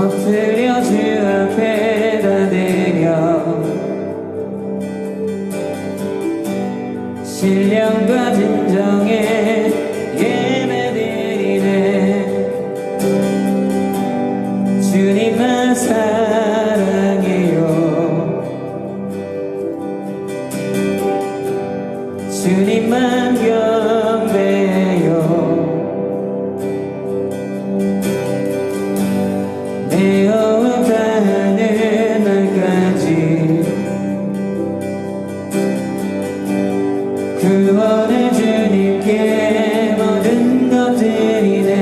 엎드려 주 앞에다 드려 신령과 진정에 예배드리네. 주님만 사랑해요. 주님만 경배해요. 내 영혼 다하는 날까지 구원의 주님께 모든 것들이네.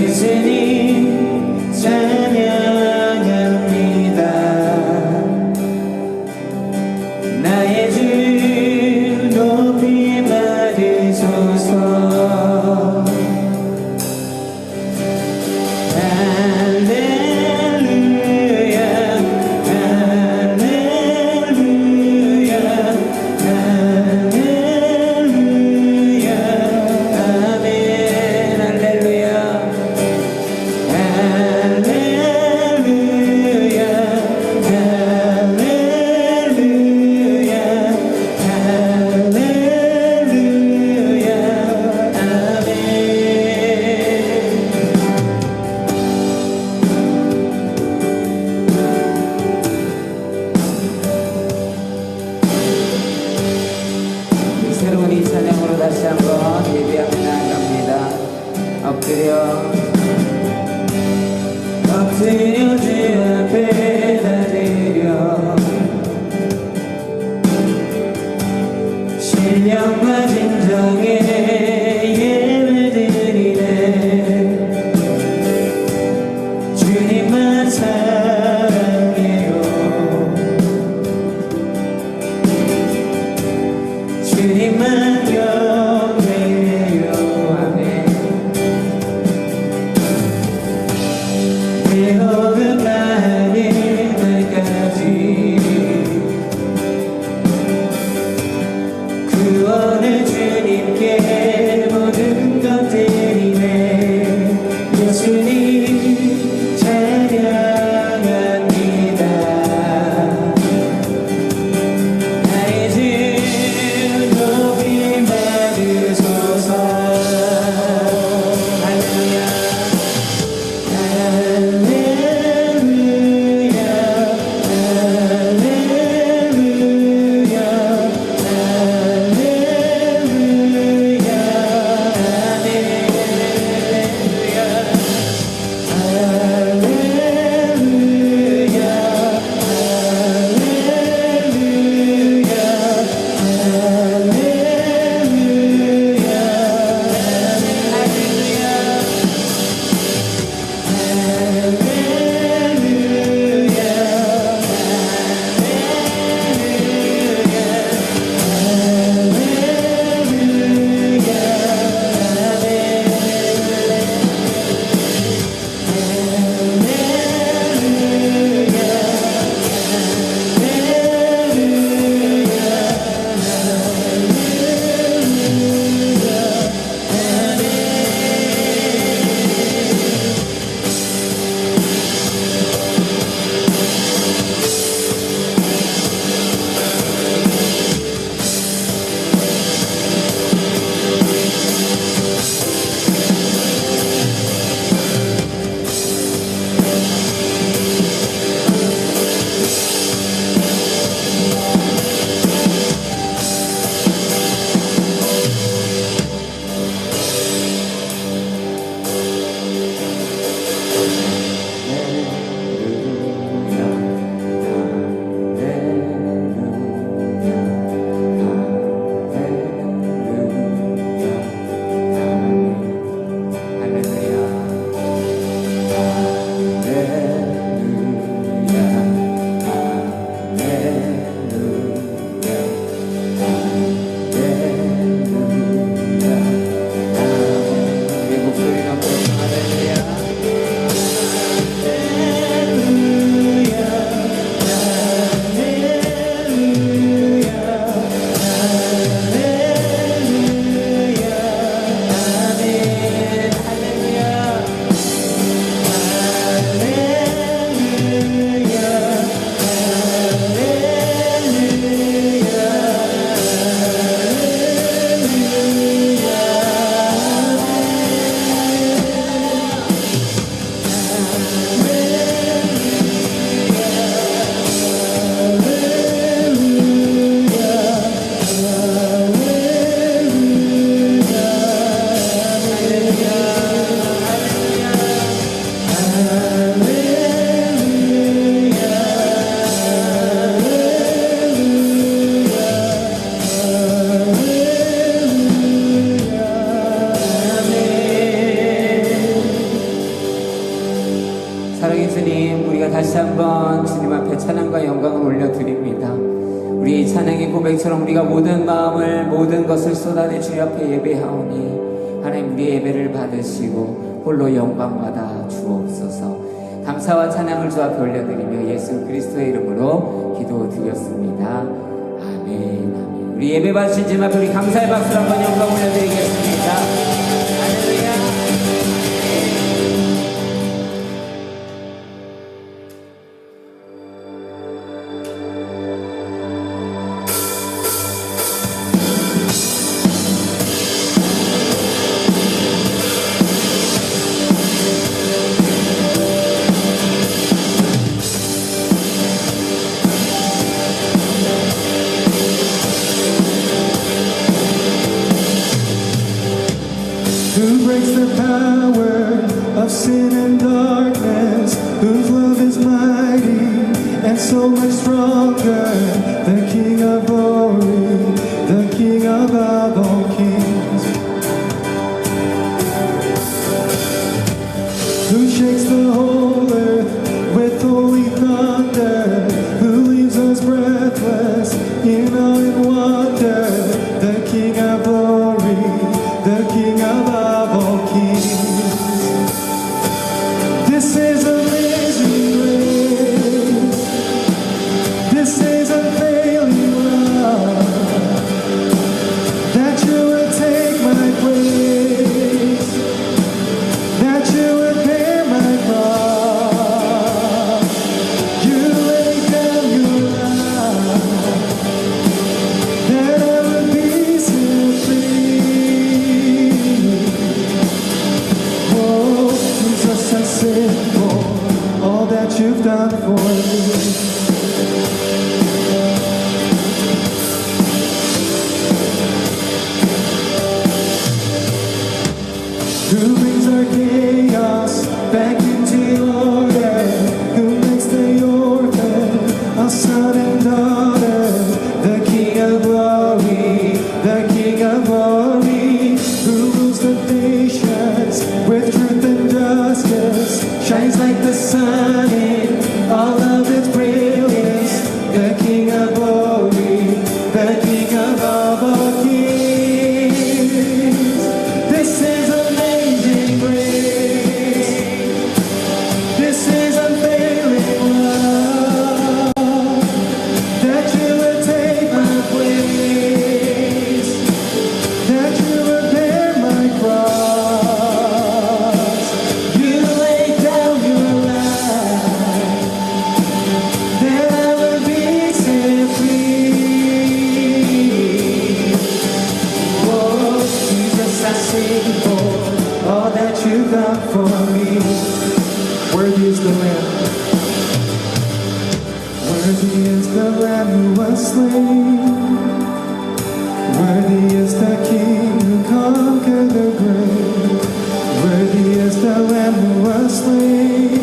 예수님 찬양합니다. 나의 주 높이 받으소서. 할렐루야 할렐루야 할렐루야 아멘. 할렐루야 할렐루야 할렐루야 할렐루야 아멘. 새로운 이 찬양으로 다시 한번 예배하며 나아갑니다. 엎드려 주 앞에다 드려 신령과 진정에 예배드리네. 주님만 사랑해요. 주님만 경배해요. 아멘. 내 호흡 다하는 날까지 구원의 주님께 모든 것들이네. 예수님 찬양합니다. 나의 주 높이 받으소서. 할렐루야 할렐루야 할렐루야 할렐루야 다시 한번 주님 앞에 찬양과 영광을 올려드립니다. 우리 찬양의 고백처럼 우리가 모든 마음을 모든 것을 쏟아내 주님 앞에 예배하오니 하나님 우리의 예배를 받으시고 홀로 영광 받아 주옵소서. 감사와 찬양을 주 앞에 올려드리며 예수 그리스도의 이름으로 기도드렸습니다. 아멘. 아멘. 우리 예배 받으신 주님 앞에 우리 감사의 박수로 한번 영광 올려드리겠습니다. 할렐루야. Who breaks the power of sin and darkness, whose love is mighty and so much stronger, the King of glory, the King above all kings, who shakes the whole earth with holy thunder, who leaves us breathless in awe and wonder, the King of glory, the King above all kings. This is amazing grace. This is unfailing love, that you would take my place, that you would bear my cross. You laid down your life, that I would be set free. Oh, Jesus, I say for all that you've done for me. Who brings our chaos back into order? Who makes the orphan a son and daughter? The King of glory, the King of glory, who rules the nations with truth and justice, shines like the sun in all of its brilliance. The King of glory, the King above all kings. This is amazing grace. This is unfailing love, that you would take my place, that you would bear my cross. You laid down your life, that I would be set free. Oh, Jesus, I sing for all that you've done for me. Worthy is the Lamb. Worthy is the Lamb who was slain. Worthy is the King who conquered the grave. Worthy is the Lamb who was slain.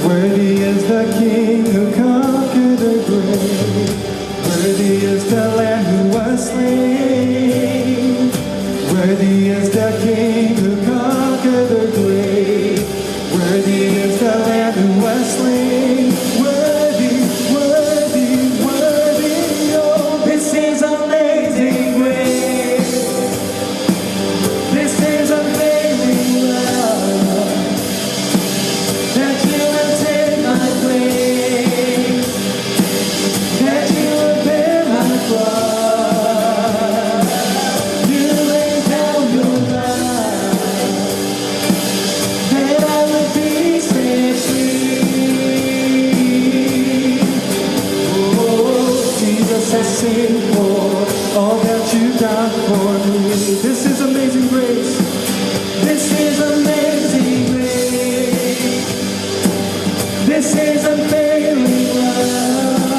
Worthy is the King who conquered the grave. Worthy is the Lamb who was slain. Worthy is the King who conquered the grave. Worthy is the Lamb who was slain. Worthy, worthy, worthy, oh, this is amazing grace. This is amazing love, that you would take my place, that you would bear my cross. You laid down your life, that I would be set free. Oh, Jesus, I sing for all that you've done for me. This is amazing grace. This is amazing grace. This is unfailing love,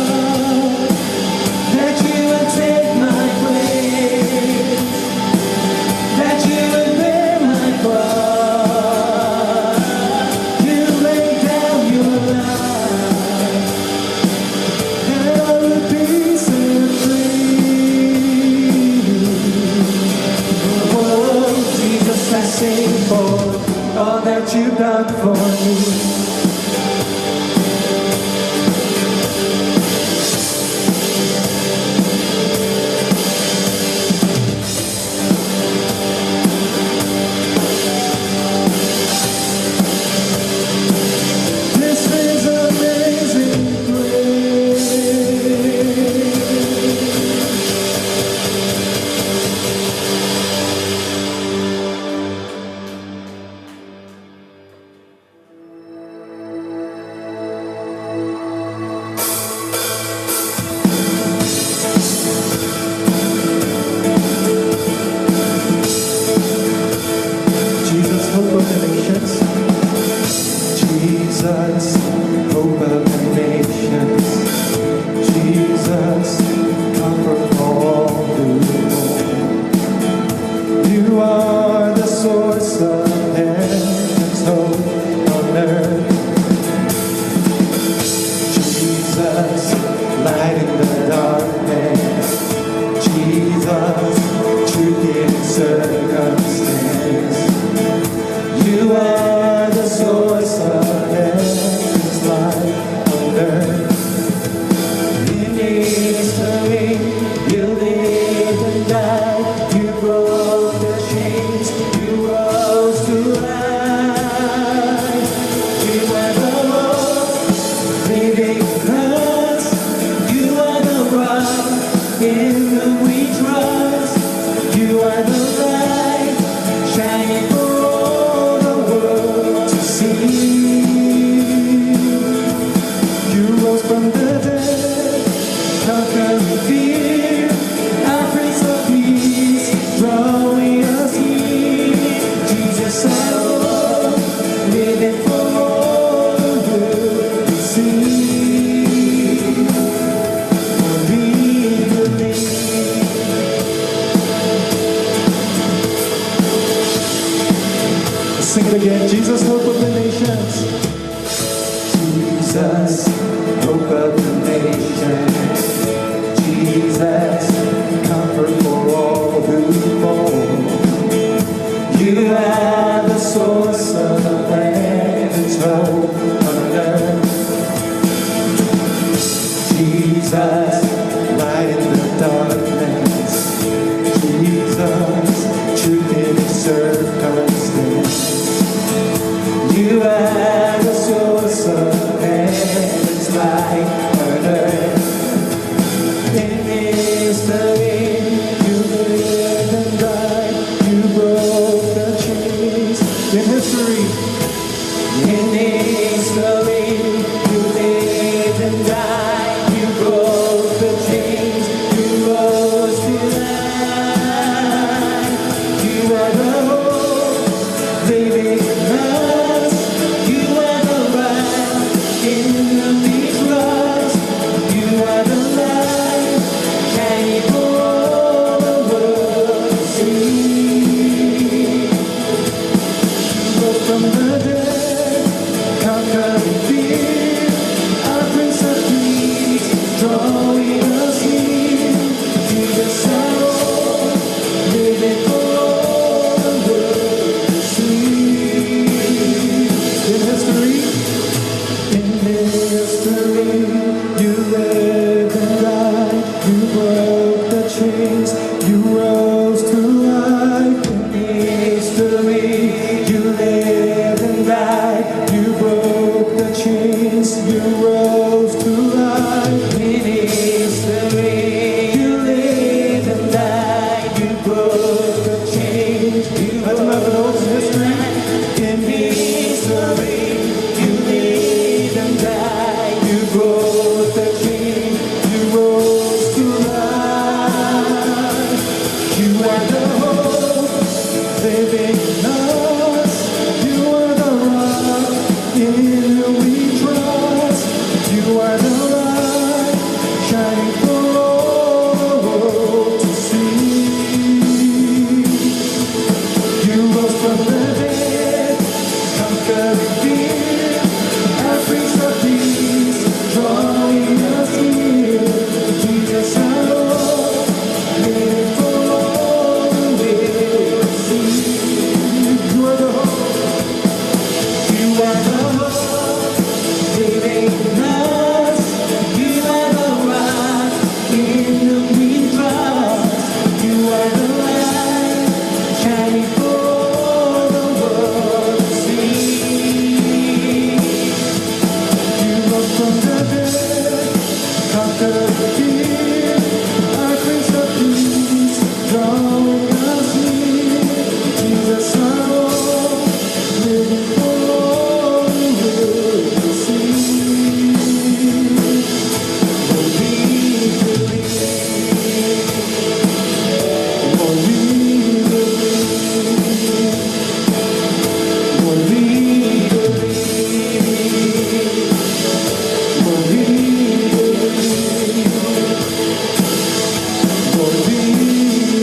that you would take my place, that you would bear my cross. You laid down your life, that I would be set free. Oh, Jesus, I sing for all that you've done for me. Sing it again. Jesus, hope of the nations. Jesus, hope of the nations. Jesus, comfort for all who fall. You are the source of heaven's hope on earth. Jesus, light in the darkness. Jesus, truth in circumstance. You are the source of heaven's light on earth. In mystery, you live and died. You broke the chains. In history, in history, you lived and died. You broke the chains. You rose to life. You are the hope living in us. You are the light in the trust. You are the light shining for all the world to see. Rose from the dead, conquering fear. Our Prince of Peace, drawing us near. Jesus our Lord, living for all the world to see. In history, you lived and died. You broke the chains. You rose to life. In history, you lived and died. You broke the chains. You rose to life. In history, you lived and died. You broke the chains. You rose to life. In history, you lived and died. You broke the chains. You rose to life. You are the hope living in us. You are the rock in whom we trust. You are the light shining for all the world to see. You rose from the dead, conquering fear. Our Prince of Peace, drawing us near. Jesus our Lord, living for all the world to see. You are the hope. You are the hope living in us. You are the rock in whom we trust. You are the light shining for all the world to see. You rose from the dead, conquered fear. Our Prince of Peace, drawing us near. Jesus our Lord, living for all the world to see. Lord, we believe. Lord, we believe. Lord, we believe. Lord, we believe. Lord, we believe.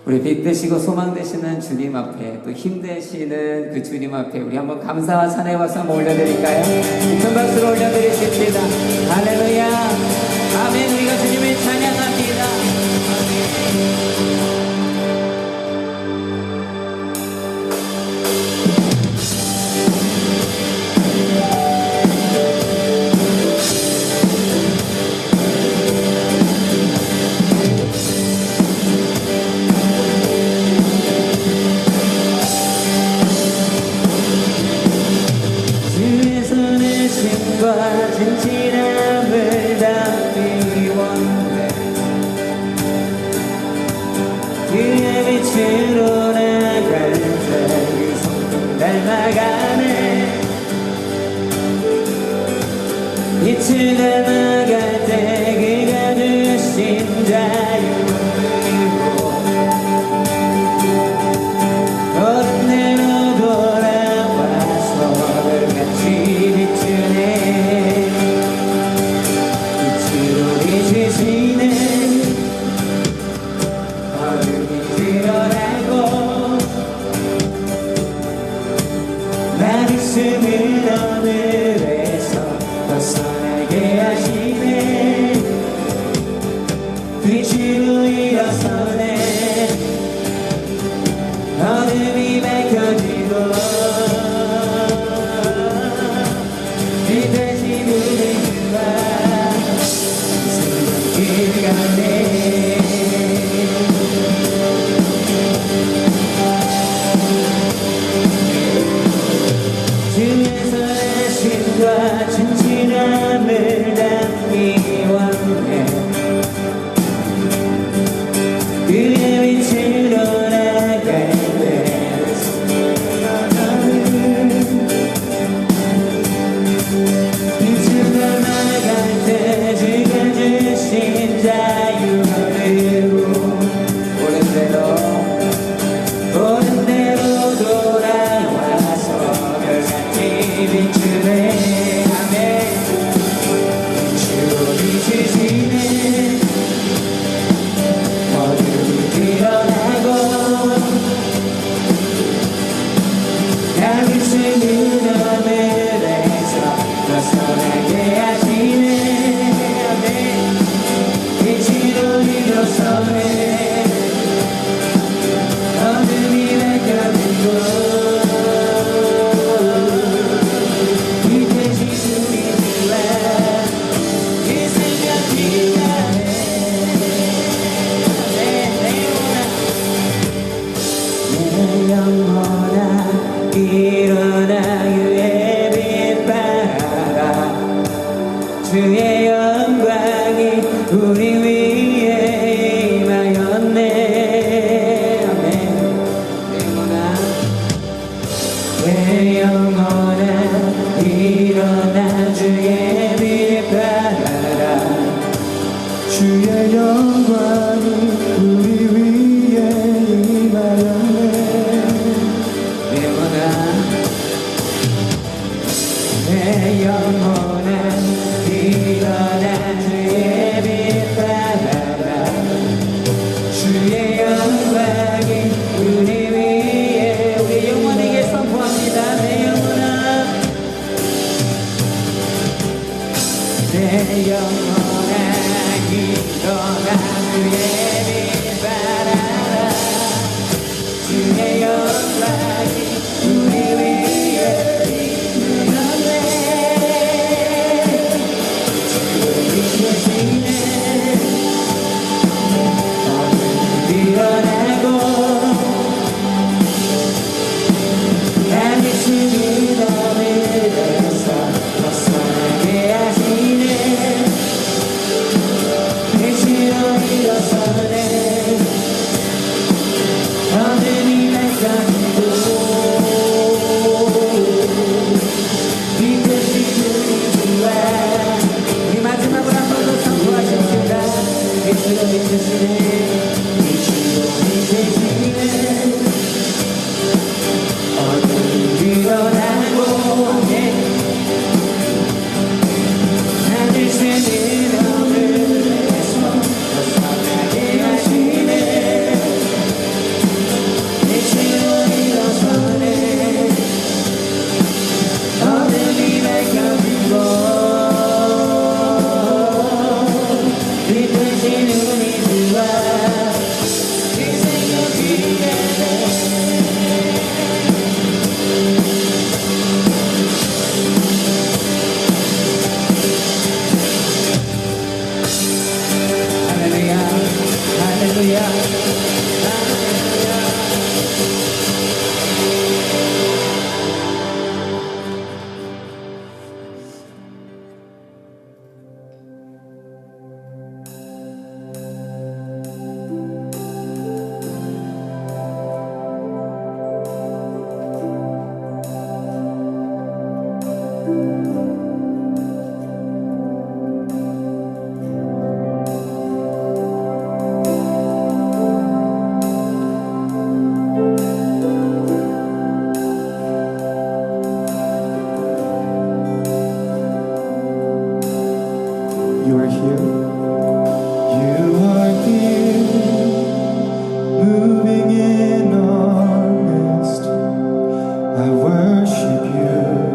우리 빛 되시고 소망 되시는 주님 앞에 또 힘 되시는 그 주님 앞에 우리 한번 감사와 찬양의 박수 한번 올려드릴까요? 큰 박수로 올려드리십시다. 할렐루야. 아멘. 우리가 주님을 찬양합니다. 주의 손에 신과 진실함을 담기 원해. 그의 빛으로 나갈 때 성품 닮아가네. 빛을 닮아갈 때 그가 주신 자유를 거듭내로 돌아와서 같이 비추네. 말씀은 하늘에서 벗어나게 하시네 빛으로 일어서네 어둠이 밝혀지고 이 다시 문을 주와 새로운 길 가네 주의 선하심과 진실함을 담기 원해 그의 빛으로 나갈 때 빛으로 나갈 때 주가 주신 자유를 옳은 대로 돌아와서 별같이 비추네 아멘 빛으로 비추시네 어둠이 드러나고 야릇을 무덤을에서 벗어나게 하시네 아멘 빛으로 일어서네 어둠이 밝혀지고 이 대신 우리 주와 이 생각이 나네 내 영혼아 일어나 주의 빛 바라라 주의 영광이 우리 위에 임하였네 아멘 내 영혼아 일어나 주의 빛 바라라 주의 영광이 우리 위에 임하였네 내 영혼아 일어나 주의 빛 바라라 주의 영광이 우리 위에 우리 영혼에게 선포합니다 내 영혼아 내 영혼아 일어나 주의 빛 바라라 주의 영광이 우리 위에 우리 마지막으로 한 번 더 선포하십시다 빛으로 비추시네 빛으로 비추시네 어둠이 드러나고 하늘 새는 어둠에서 벗어나게 하시네 빛으로 일어서네 어둠이 밝혀지고 빛으신 우리 주와 이 생각이 나네 할렐루야 할렐루야 할렐루야 You are here. You are here, moving in our midst. I worship you.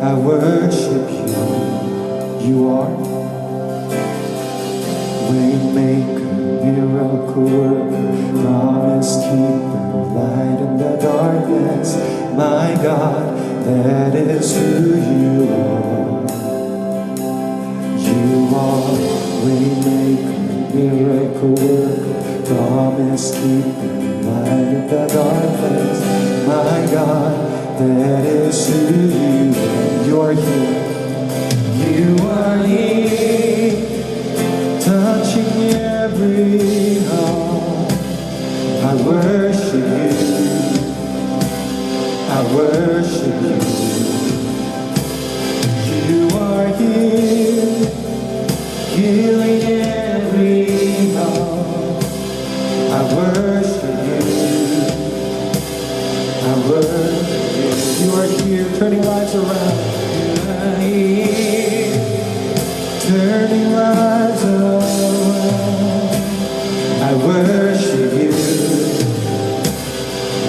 I worship you. You are Waymaker, miracle worker, promise keeper, light in the darkness. My God, that is who you are. You are Waymaker, miracle worker, promise keeper, light in the darkness. My God, that is who you are. You are here. You are here, touching every heart. I worship you. I worship you. You are here, healing every heart. I worship you. I worship you. You are here, turning lives around. You are here, turning lives around. I worship you.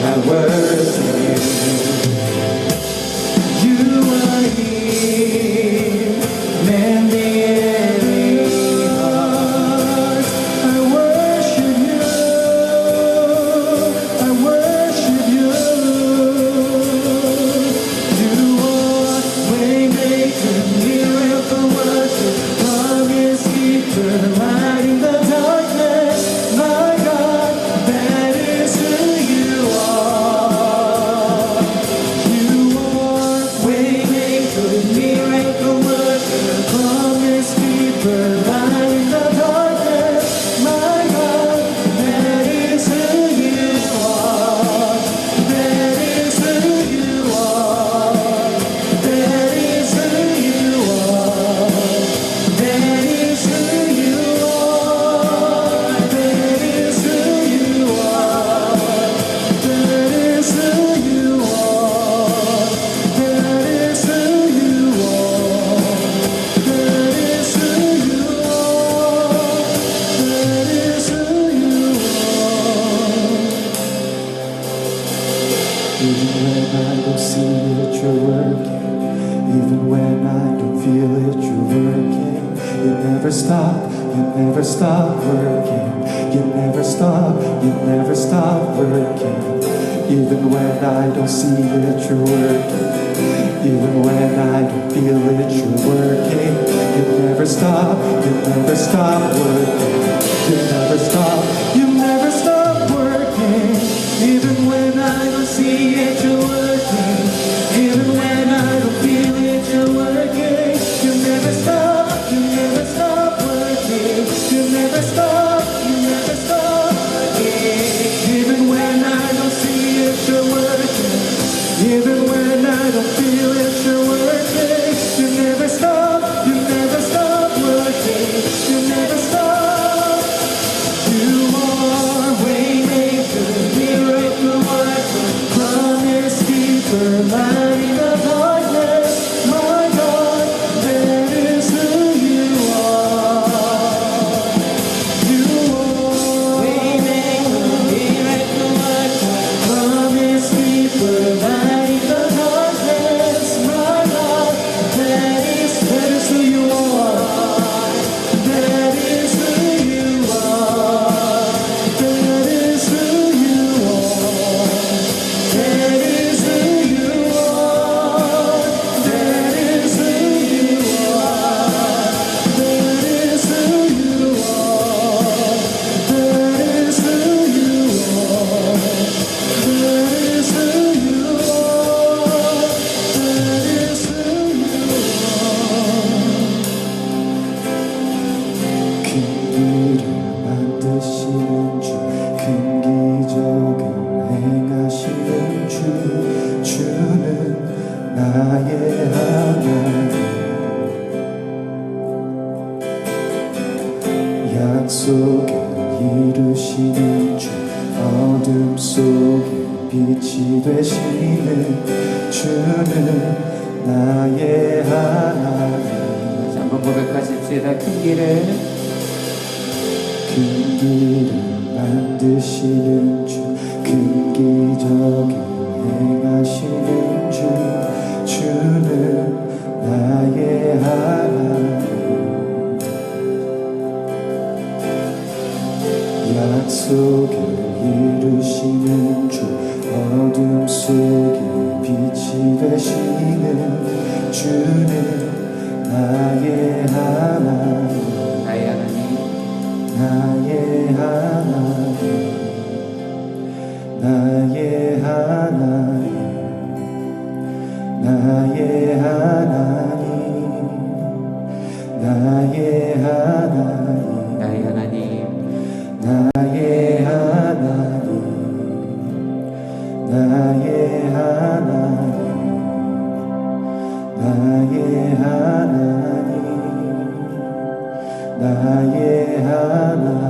I worship you. You are here, mending every heart. I worship you. I worship you. You are waymaker, miracle worker, promise keeper, light in the darkness. My God, that is who you are. You are waymaker, miracle worker, promise keeper, light in the darkness. My God, that is who you are. That is who you are. That is who you are. That is who you are. That is who you are. That is who you are. That is who you are. That is who you are. That is who you are. Even when I don't see it, you're working. Even when I don't feel it, you're working. You never stop, you never stop working. You never stop, you never stop working. Even when I don't see it, you're working. Even when I don't feel it, you're working. You never stop, you never stop working. You never stop, you never stop working. Even when I don't see it, you're working. Even when I don't feel it, you're working. You never stop, you never stop working. You never stop, you never stop working. Even when I don't see it, you're working. Even when I don't feel it, you're working. You never stop, you never stop working. You never stop. You are waymaker, miracle worker, promise keeper, light in the darkness. My God, that is who you are. You are waymaker, miracle worker, promise keeper, light in the darkness. My God, that is who you are. That is who you are. That is who you are. That is who you are. That is who you are. That is who you are. That is who you are. That is who you are. That is who you are. 큰 길을 만드시는 주, 큰 기적을 행하시는 주, 주는 나의 하나님. 약속을 이루시는 주, 어둠 속에 빛이 되시는 주는 나의 하나님. 다시 한번 고백하십시다. 큰 길을 큰 길을 만드시는 주, 큰 기적을 행하시는 주, 주는 하나님 나의 하나님 나의 하나님 나의 하나님 나의 하나님 나의 하나님 나의 하나님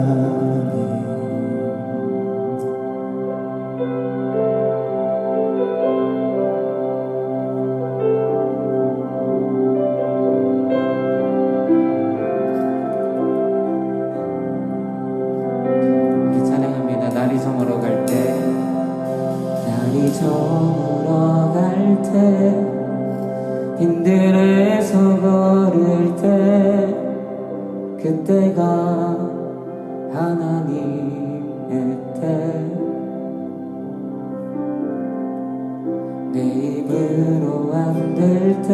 찬양합니다. 날이 저물어 갈 때, 날이 저물어 갈 때, 빈들에서 걸을 때, 그때가 하나님의 때, 내 입으로 안 될 때,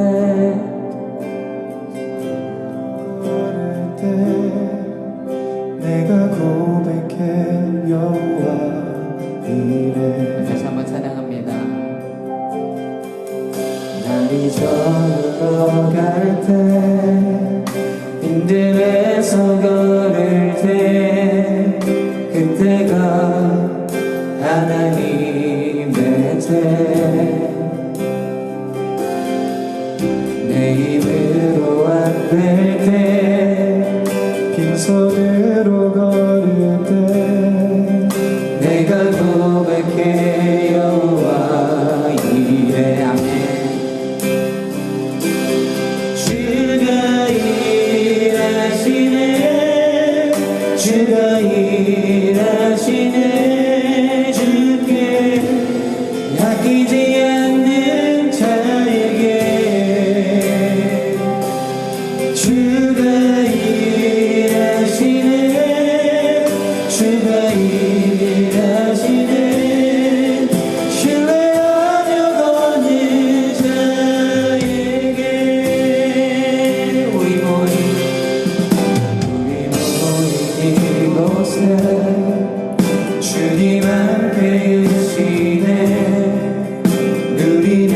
걸을 때 내가 고백해 여호와 이래 다시 한번 찬양합니다. 날이 저물어 갈 때, 빈들에서 걸을 때, 그때가 하나님의 때, 내 입으로 안 될 때, 빈손으로 걸을 때 내가 고백해 여호와 이래. 아멘. 주가 일하시네 주가 일하시네 주께 아끼지 않는 자에게 주가 일하시네 주가 일하시네 신뢰하며 걷는 자에게 우리 모인 이곳에 주님 함께 계시네 누리네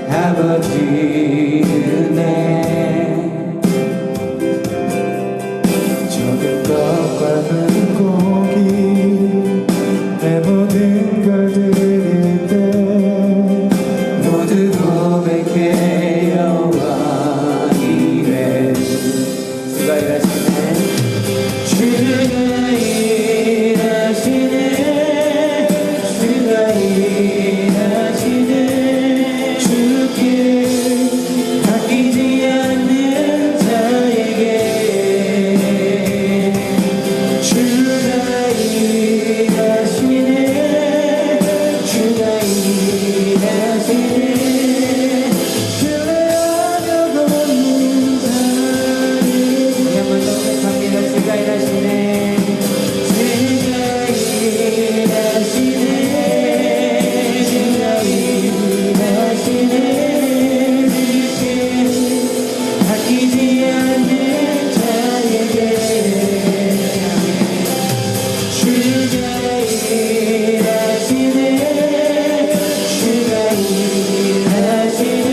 아버지 은혜 적은 것과 물고기 내 모든 걸 드릴 때 모두 고백해 여호와 이래. 주가 일하시네 주가 일하시네 주가 일하시네 주께 아끼지 않는 자에게 주가 일하시네 주가 일하시네 신뢰하며 걷는 자에게 우리 한번 더 고백합니다. 주가 일하시네 주가 일하시네 주가 일하시네 주께 아끼지 않는 자에게 주가 일하시네 주가 일하시네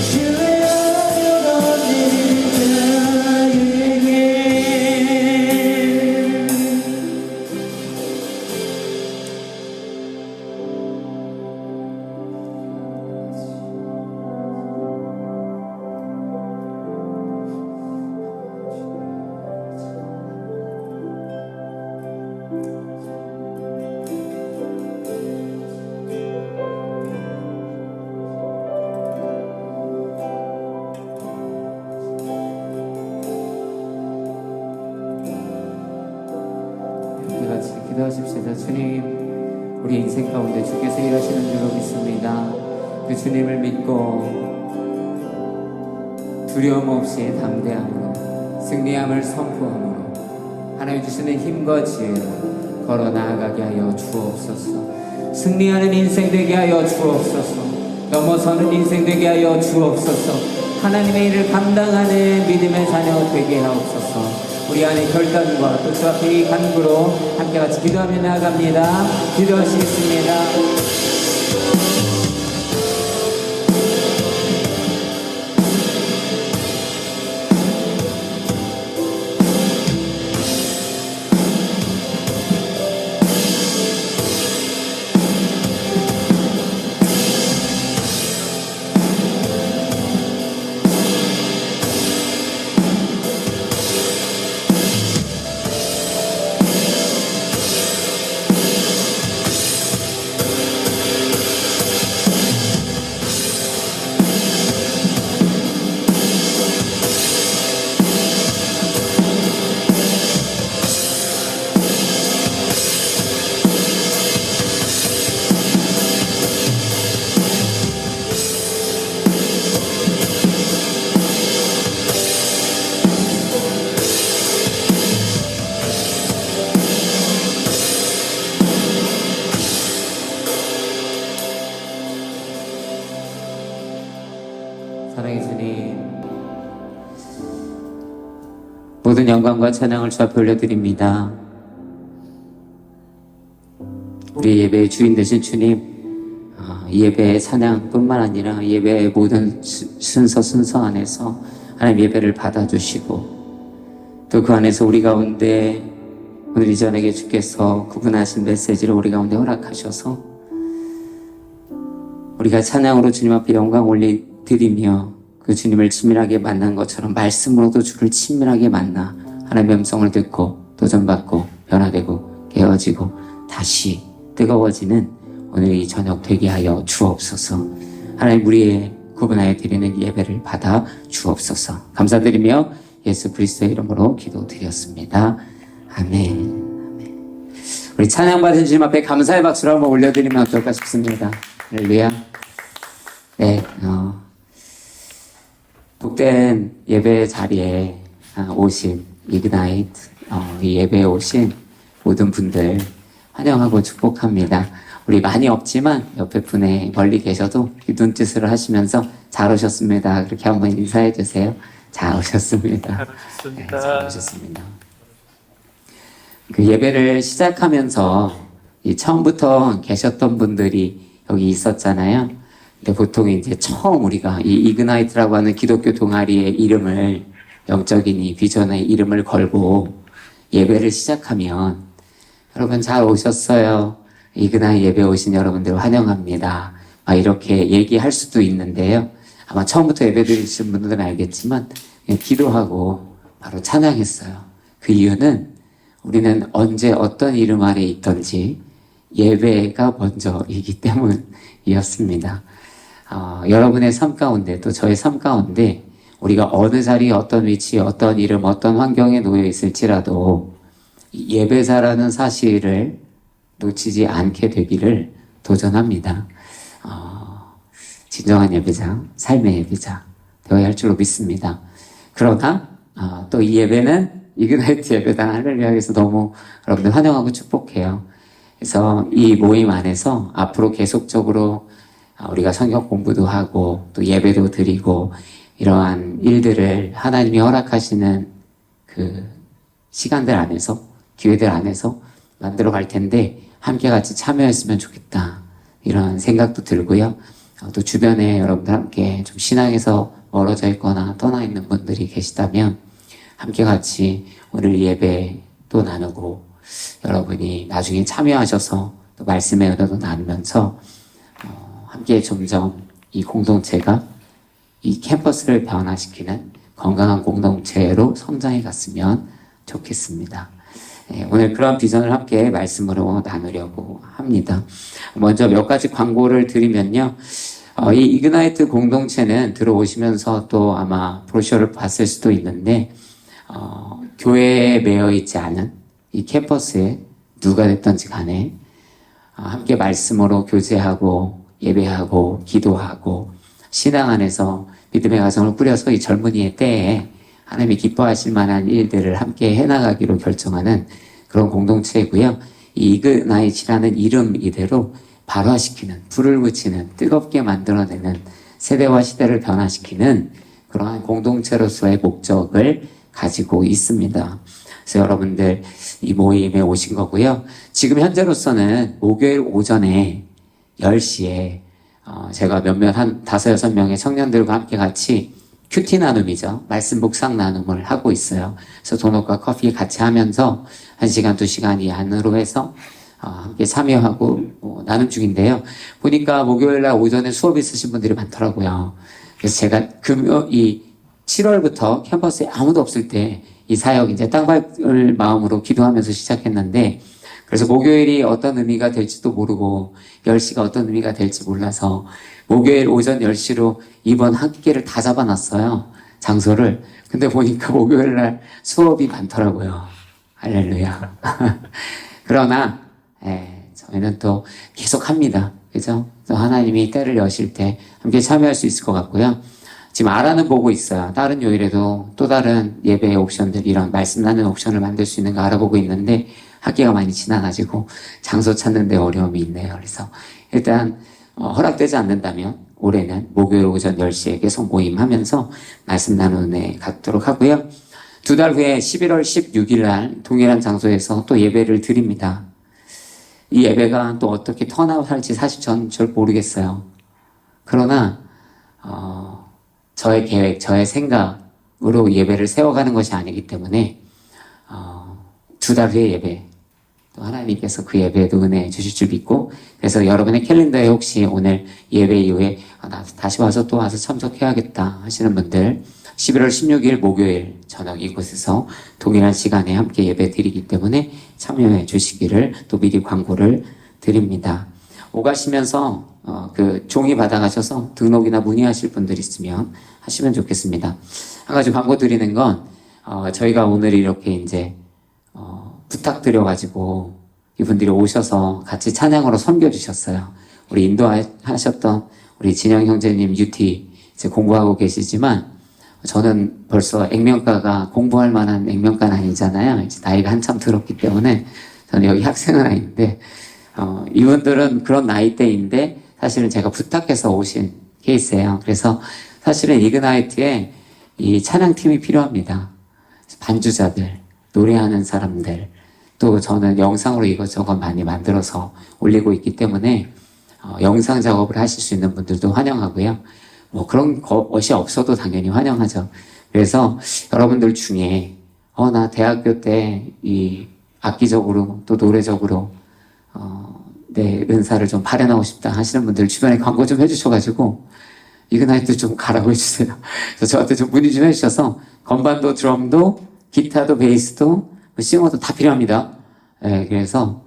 신뢰하며 걷는 자에게. 우리 같이 기도하십시다. 주님, 우리 인생 가운데 주께서 일하시는 줄로 믿습니다. 그 주님을 믿고 두려움 없이 담대함으로 승리함을 선포함으로 하나님 주시는 힘과 지혜로 걸어 나아가게 하여 주옵소서. 승리하는 인생 되게 하여 주옵소서. 넘어서는 인생 되게 하여 주옵소서. 하나님의 일을 감당하는 믿음의 자녀 되게 하옵소서. 우리 안에 결단과 또 주 앞에 이 간구로 함께 같이 기도하며 나아갑니다. 기도하시겠습니다. 사랑의 주님, 모든 영광과 찬양을 주 앞에 올려드립니다. 우리 예배의 주인 되신 주님, 이 예배의 찬양뿐만 아니라 이 예배의 모든 순서 안에서 하나님 예배를 받아주시고 또 그 안에서 우리 가운데 오늘 이 저녁에 주께서 구분하신 메시지를 우리 가운데 허락하셔서 우리가 찬양으로 주님 앞에 영광 올려드리며 그 주님을 친밀하게 만난 것처럼 말씀으로도 주를 친밀하게 만나 하나님의 음성을 듣고 도전받고 변화되고 깨어지고 다시 뜨거워지는 오늘 이 저녁 되게 하여 주옵소서. 하나님 우리의 구분하여 드리는 예배를 받아 주옵소서. 감사드리며 예수 그리스도의 이름으로 기도드렸습니다. 아멘. 우리 찬양받은 주님 앞에 감사의 박수를 한번 올려드리면 어떨까 싶습니다. 할렐루야. 네, 복된 예배 자리에 오신 이그나이트, 이 예배에 오신 모든 분들 환영하고 축복합니다. 우리 많이 없지만 옆에 분에 멀리 계셔도 눈짓을 하시면서 잘 오셨습니다. 그렇게 한번 인사해 주세요. 잘 오셨습니다. 네, 잘 오셨습니다. 그 예배를 시작하면서 처음부터 계셨던 분들이 여기 있었잖아요. 근데 보통 이제 처음 우리가 이 이그나이트라고 하는 기독교 동아리의 이름을, 영적인 이 비전의 이름을 걸고 예배를 시작하면 여러분 잘 오셨어요. 이그나이트 예배 오신 여러분들 환영합니다. 이렇게 얘기할 수도 있는데요. 아마 처음부터 예배 드리신 분들은 알겠지만 그냥 기도하고 바로 찬양했어요. 그 이유는 우리는 언제 어떤 이름 아래 있던지 예배가 먼저이기 때문이었습니다. 여러분의 삶 가운데 또 저의 삶 가운데 우리가 어느 자리, 어떤 위치, 어떤 이름, 어떤 환경에 놓여 있을지라도 예배자라는 사실을 놓치지 않게 되기를 도전합니다. 진정한 예배자, 삶의 예배자 되어야 할 줄로 믿습니다. 그러나 또 이 예배는 이그나이트 예배당 할렐루야에서 너무 여러분들 환영하고 축복해요. 그래서 이 모임 안에서 앞으로 계속적으로 우리가 성경 공부도 하고 또 예배도 드리고 이러한 일들을 하나님이 허락하시는 그 시간들 안에서, 기회들 안에서 만들어 갈 텐데 함께 같이 참여했으면 좋겠다 이런 생각도 들고요. 또 주변에 여러분들 함께 좀 신앙에서 멀어져 있거나 떠나 있는 분들이 계시다면 함께 같이 오늘 예배 또 나누고 여러분이 나중에 참여하셔서 또 말씀의 은혜도 나누면서 함께 점점 이 공동체가 이 캠퍼스를 변화시키는 건강한 공동체로 성장해 갔으면 좋겠습니다. 오늘 그런 비전을 함께 말씀으로 나누려고 합니다. 먼저 몇 가지 광고를 드리면요. 이 이그나이트 공동체는 들어오시면서 또 아마 브로셔를 봤을 수도 있는데 교회에 매여 있지 않은 이 캠퍼스에 누가 됐던지 간에 함께 말씀으로 교제하고 예배하고 기도하고 신앙 안에서 믿음의 가정을 꾸려서 이 젊은이의 때에 하나님이 기뻐하실 만한 일들을 함께 해나가기로 결정하는 그런 공동체이고요. 이 이그나이트라는 이름 이대로 발화시키는, 불을 붙이는, 뜨겁게 만들어내는, 세대와 시대를 변화시키는 그러한 공동체로서의 목적을 가지고 있습니다. 그래서 여러분들 이 모임에 오신 거고요. 지금 현재로서는 목요일 오전에 10시에 제가 한 5-6명의 청년들과 함께 같이 큐티 나눔이죠. 말씀 묵상 나눔을 하고 있어요. 그래서 도넛과 커피 같이 하면서 1시간, 2시간 이 안으로 해서 함께 참여하고 나눔 중인데요. 보니까 목요일날 오전에 수업 있으신 분들이 많더라고요. 그래서 제가 이 7월부터 캠퍼스에 아무도 없을 때 이 사역 이제 땅밟을 마음으로 기도하면서 시작했는데 그래서 목요일이 어떤 의미가 될지도 모르고 10시가 어떤 의미가 될지 몰라서 목요일 오전 10시로 이번 학기를 다 잡아놨어요. 장소를. 근데 보니까 목요일날 수업이 많더라고요. 할렐루야. 그러나 저희는 또 계속 합니다. 그죠? 또 하나님이 때를 여실 때 함께 참여할 수 있을 것 같고요. 지금 알아는 보고 있어요. 다른 요일에도 또 다른 예배의 옵션들, 이런 말씀 나누는 옵션을 만들 수 있는 거 알아보고 있는데 학기가 많이 지나가지고 장소 찾는 데 어려움이 있네요. 그래서 일단 허락되지 않는다면 올해는 목요일 오전 10시에 계속 모임하면서 말씀 나누는 갖도록 하고요. 2달 후에 11월 16일 날 동일한 장소에서 또 예배를 드립니다. 이 예배가 또 어떻게 턴아웃할지 사실 전 잘 모르겠어요. 그러나 저의 계획, 저의 생각으로 예배를 세워가는 것이 아니기 때문에 2달 후에 예배, 또 하나님께서 그 예배에도 은혜 주실 줄 믿고, 그래서 여러분의 캘린더에 혹시 오늘 예배 이후에 나 다시 와서 또 와서 참석해야겠다 하시는 분들 11월 16일 목요일 저녁 이곳에서 동일한 시간에 함께 예배 드리기 때문에 참여해 주시기를 또 미리 광고를 드립니다. 오가시면서 그 종이 받아가셔서 등록이나 문의하실 분들 있으면 하시면 좋겠습니다. 한 가지 광고 드리는 건 저희가 오늘 이렇게 이제 부탁드려가지고 이분들이 오셔서 같이 찬양으로 섬겨주셨어요. 우리 인도하셨던 우리 진영 형제님 UT 이제 공부하고 계시지만 저는 벌써 액면가가 공부할 만한 액면가는 아니잖아요. 이제 나이가 한참 들었기 때문에 저는 여기 학생은 아닌데 이분들은 그런 나이대인데 사실은 제가 부탁해서 오신 케이스예요. 그래서 사실은 이그나이트에 이 찬양팀이 필요합니다. 반주자들, 노래하는 사람들, 또 저는 영상으로 이것저것 많이 만들어서 올리고 있기 때문에 영상 작업을 하실 수 있는 분들도 환영하고요. 뭐 그런 것이 없어도 당연히 환영하죠. 그래서 여러분들 중에 나 대학교 때 이 악기적으로 또 노래적으로 내 은사를 좀 발현하고 싶다 하시는 분들 주변에 광고 좀 해주셔가지고 이그나이트 좀 가라고 해주세요. 그래서 저한테 좀 문의 좀 해주셔서 건반도 드럼도 기타도 베이스도 싱어도 다 필요합니다. 그래서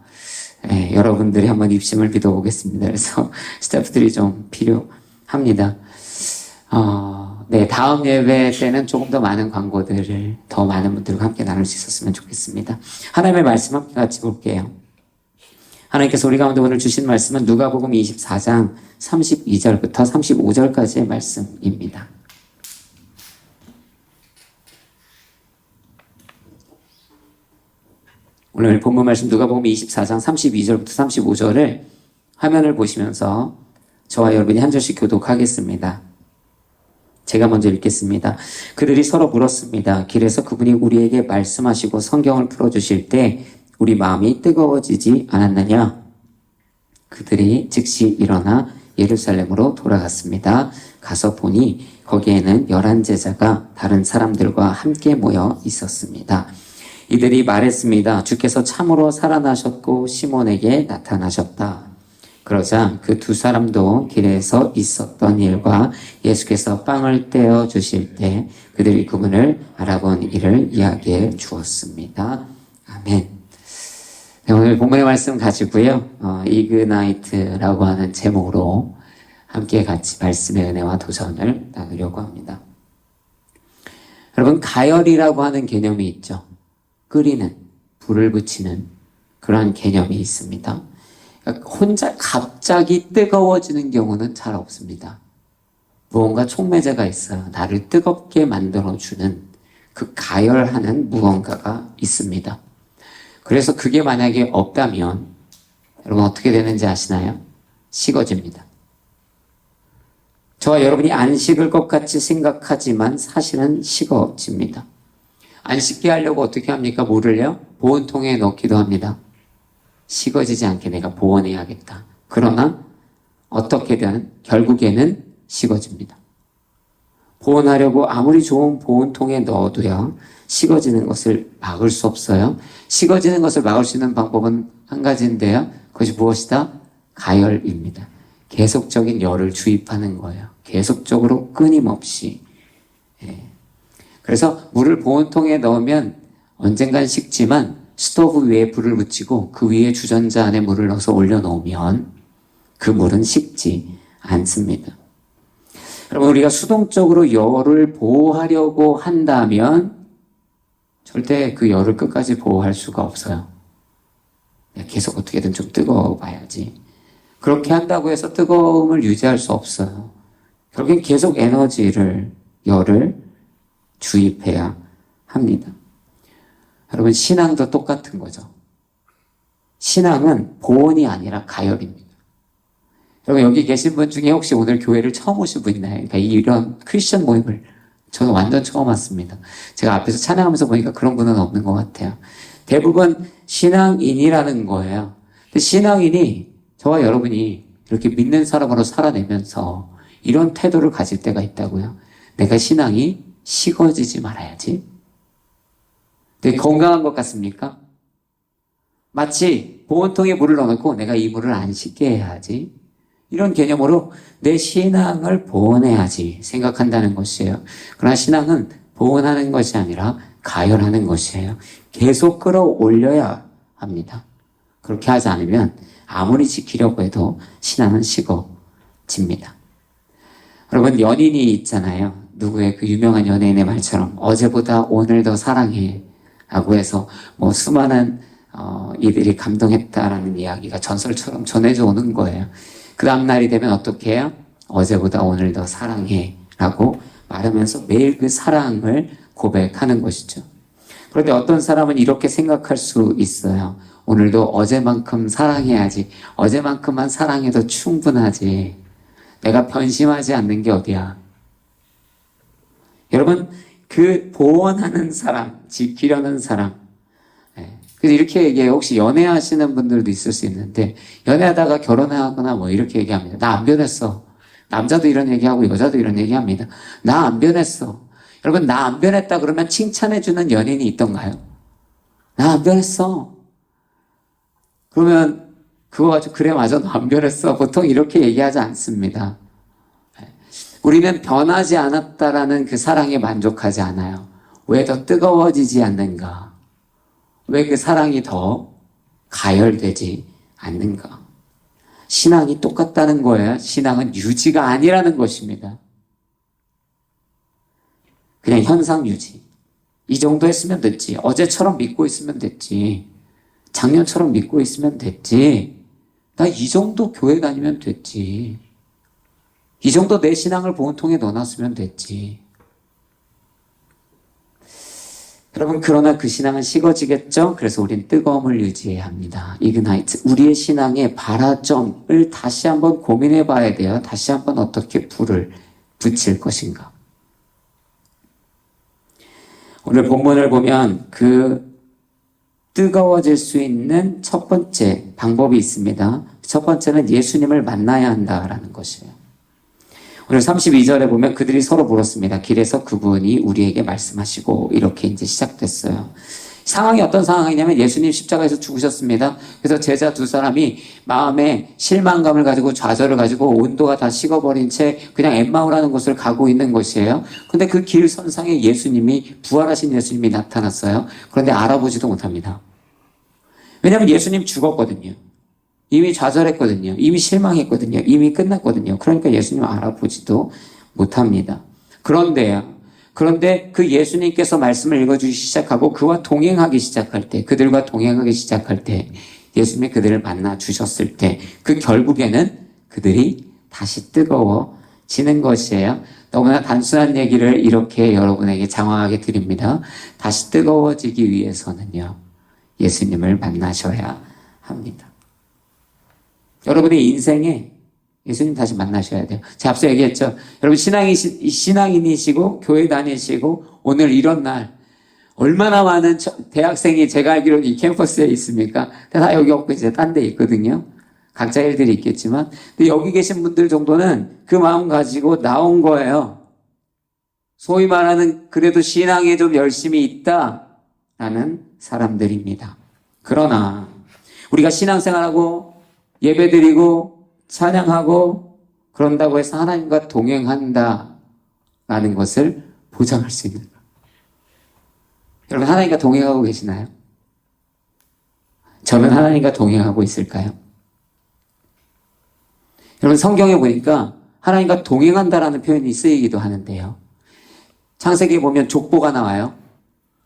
여러분들이 한번 입심을 믿어보겠습니다. 그래서 스태프들이 좀 필요합니다. 네, 다음 예배 때는 조금 더 많은 광고들을 더 많은 분들과 함께 나눌 수 있었으면 좋겠습니다. 하나님의 말씀 함께 같이 볼게요. 하나님께서 우리 가운데 오늘 주신 말씀은 누가복음 24장 32절부터 35절까지의 말씀입니다. 오늘 본문 말씀 누가복음 24장 32절부터 35절을 화면을 보시면서 저와 여러분이 한 절씩 교독하겠습니다. 제가 먼저 읽겠습니다. 그들이 서로 물었습니다. 길에서 그분이 우리에게 말씀하시고 성경을 풀어주실 때 우리 마음이 뜨거워지지 않았느냐? 그들이 즉시 일어나 예루살렘으로 돌아갔습니다. 가서 보니 거기에는 11제자가 다른 사람들과 함께 모여 있었습니다. 이들이 말했습니다. 주께서 참으로 살아나셨고 시몬에게 나타나셨다. 그러자 그 두 사람도 길에서 있었던 일과 예수께서 빵을 떼어 주실 때 그들이 그분을 알아본 일을 이야기해 주었습니다. 아멘. 네, 오늘 본문의 말씀 가지고요. 이그나이트라고 하는 제목으로 함께 같이 말씀의 은혜와 도전을 나누려고 합니다. 여러분, 가열이라고 하는 개념이 있죠. 끓이는, 불을 붙이는 그러한 개념이 있습니다. 그러니까 혼자 갑자기 뜨거워지는 경우는 잘 없습니다. 무언가 촉매제가 있어요. 나를 뜨겁게 만들어주는 그 가열하는 무언가가 있습니다. 그래서 그게 만약에 없다면 여러분 어떻게 되는지 아시나요? 식어집니다. 저와 여러분이 안 식을 것 같이 생각하지만 사실은 식어집니다. 안 식게 하려고 어떻게 합니까? 물을요? 보온통에 넣기도 합니다. 식어지지 않게 내가 보온해야겠다. 그러나 어떻게든 결국에는 식어집니다. 보온하려고 아무리 좋은 보온통에 넣어도요, 식어지는 것을 막을 수 없어요. 식어지는 것을 막을 수 있는 방법은 한 가지인데요. 그것이 무엇이다? 가열입니다. 계속적인 열을 주입하는 거예요. 계속적으로 끊임없이. 그래서 물을 보온통에 넣으면 언젠간 식지만 스토브 위에 불을 붙이고 그 위에 주전자 안에 물을 넣어서 올려놓으면 그 물은 식지 않습니다. 여러분, 우리가 수동적으로 열을 보호하려고 한다면 절대 그 열을 끝까지 보호할 수가 없어요. 계속 어떻게든 좀 뜨거워 봐야지. 그렇게 한다고 해서 뜨거움을 유지할 수 없어요. 결국엔 계속 에너지를, 열을 주입해야 합니다. 여러분, 신앙도 똑같은 거죠. 신앙은 보온이 아니라 가열입니다. 여러분 여기 계신 분 중에 혹시 오늘 교회를 처음 오신 분 있나요? 그러니까 이런 크리스천 모임을 저는 완전 처음 왔습니다. 제가 앞에서 찬양하면서 보니까 그런 분은 없는 것 같아요. 대부분 신앙인이라는 거예요. 근데 신앙인이 저와 여러분이 이렇게 믿는 사람으로 살아내면서 이런 태도를 가질 때가 있다고요. 내가 신앙이 식어지지 말아야지. 되게 건강한 것 같습니까? 마치 보온통에 물을 넣어놓고 내가 이 물을 안 식게 해야지. 이런 개념으로 내 신앙을 보온해야지 생각한다는 것이에요. 그러나 신앙은 보온하는 것이 아니라 가열하는 것이에요. 계속 끌어올려야 합니다. 그렇게 하지 않으면 아무리 지키려고 해도 신앙은 식어집니다. 여러분 연인이 있잖아요. 누구의 그 유명한 연예인의 말처럼 어제보다 오늘 더 사랑해 라고 해서 뭐 수많은 이들이 감동했다라는 이야기가 전설처럼 전해져 오는 거예요. 그 다음날이 되면 어떻게 해요? 어제보다 오늘 더 사랑해 라고 말하면서 매일 그 사랑을 고백하는 것이죠. 그런데 어떤 사람은 이렇게 생각할 수 있어요. 오늘도 어제만큼 사랑해야지. 어제만큼만 사랑해도 충분하지. 내가 변심하지 않는 게 어디야. 여러분 그 보원하는 사람, 지키려는 사람. 그래서 이렇게 얘기해요. 혹시 연애하시는 분들도 있을 수 있는데 연애하다가 결혼하거나 뭐 이렇게 얘기합니다. 나 안 변했어. 남자도 이런 얘기하고 여자도 이런 얘기합니다. 나 안 변했어. 여러분 나 안 변했다 그러면 칭찬해주는 연인이 있던가요? 나 안 변했어. 그러면 그거 가지고 그래 맞아 너 안 변했어. 보통 이렇게 얘기하지 않습니다. 우리는 변하지 않았다라는 그 사랑에 만족하지 않아요. 왜 더 뜨거워지지 않는가? 왜 그 사랑이 더 가열되지 않는가? 신앙이 똑같다는 거예요. 신앙은 유지가 아니라는 것입니다. 그냥 현상 유지. 이 정도 했으면 됐지. 어제처럼 믿고 있으면 됐지. 작년처럼 믿고 있으면 됐지. 나 이 정도 교회 다니면 됐지. 이 정도 내 신앙을 보온통에 넣어놨으면 됐지. 여러분 그러나 그 신앙은 식어지겠죠? 그래서 우린 뜨거움을 유지해야 합니다. 이그나이트. 우리의 신앙의 발화점을 다시 한번 고민해 봐야 돼요. 다시 한번 어떻게 불을 붙일 것인가. 오늘 본문을 보면 그 뜨거워질 수 있는 첫 번째 방법이 있습니다. 첫 번째는 예수님을 만나야 한다라는 것이에요. 오늘 32절에 보면 그들이 서로 물었습니다. 길에서 그분이 우리에게 말씀하시고 이렇게 이제 시작됐어요. 상황이 어떤 상황이냐면 예수님 십자가에서 죽으셨습니다. 그래서 제자 두 사람이 마음에 실망감을 가지고 좌절을 가지고 온도가 다 식어버린 채 그냥 엠마오라는 곳을 가고 있는 것이에요. 근데 그 길 선상에 예수님이 부활하신 예수님이 나타났어요. 그런데 알아보지도 못합니다. 왜냐하면 예수님 죽었거든요. 이미 좌절했거든요. 이미 실망했거든요. 이미 끝났거든요. 그러니까 예수님 알아보지도 못합니다. 그런데 그 예수님께서 말씀을 읽어주기 시작하고 그와 동행하기 시작할 때, 그들과 동행하기 시작할 때, 예수님이 그들을 만나 주셨을 때, 그 결국에는 그들이 다시 뜨거워지는 것이에요. 너무나 단순한 얘기를 이렇게 여러분에게 장황하게 드립니다. 다시 뜨거워지기 위해서는요, 예수님을 만나셔야 합니다. 여러분의 인생에 예수님 다시 만나셔야 돼요. 제가 앞서 얘기했죠. 여러분 신앙인이시고 교회 다니시고 오늘 이런 날 얼마나 많은 대학생이 제가 알기로는 이 캠퍼스에 있습니까? 다 여기 없고 이제 딴 데 있거든요. 각자 일들이 있겠지만 근데 여기 계신 분들 정도는 그 마음 가지고 나온 거예요. 소위 말하는 그래도 신앙에 좀 열심히 있다라는 사람들입니다. 그러나 우리가 신앙생활하고 예배드리고 찬양하고 그런다고 해서 하나님과 동행한다라는 것을 보장할 수 있는가? 여러분 하나님과 동행하고 계시나요? 저는 하나님과 동행하고 있을까요? 여러분 성경에 보니까 하나님과 동행한다라는 표현이 쓰이기도 하는데요. 창세기에 보면 족보가 나와요.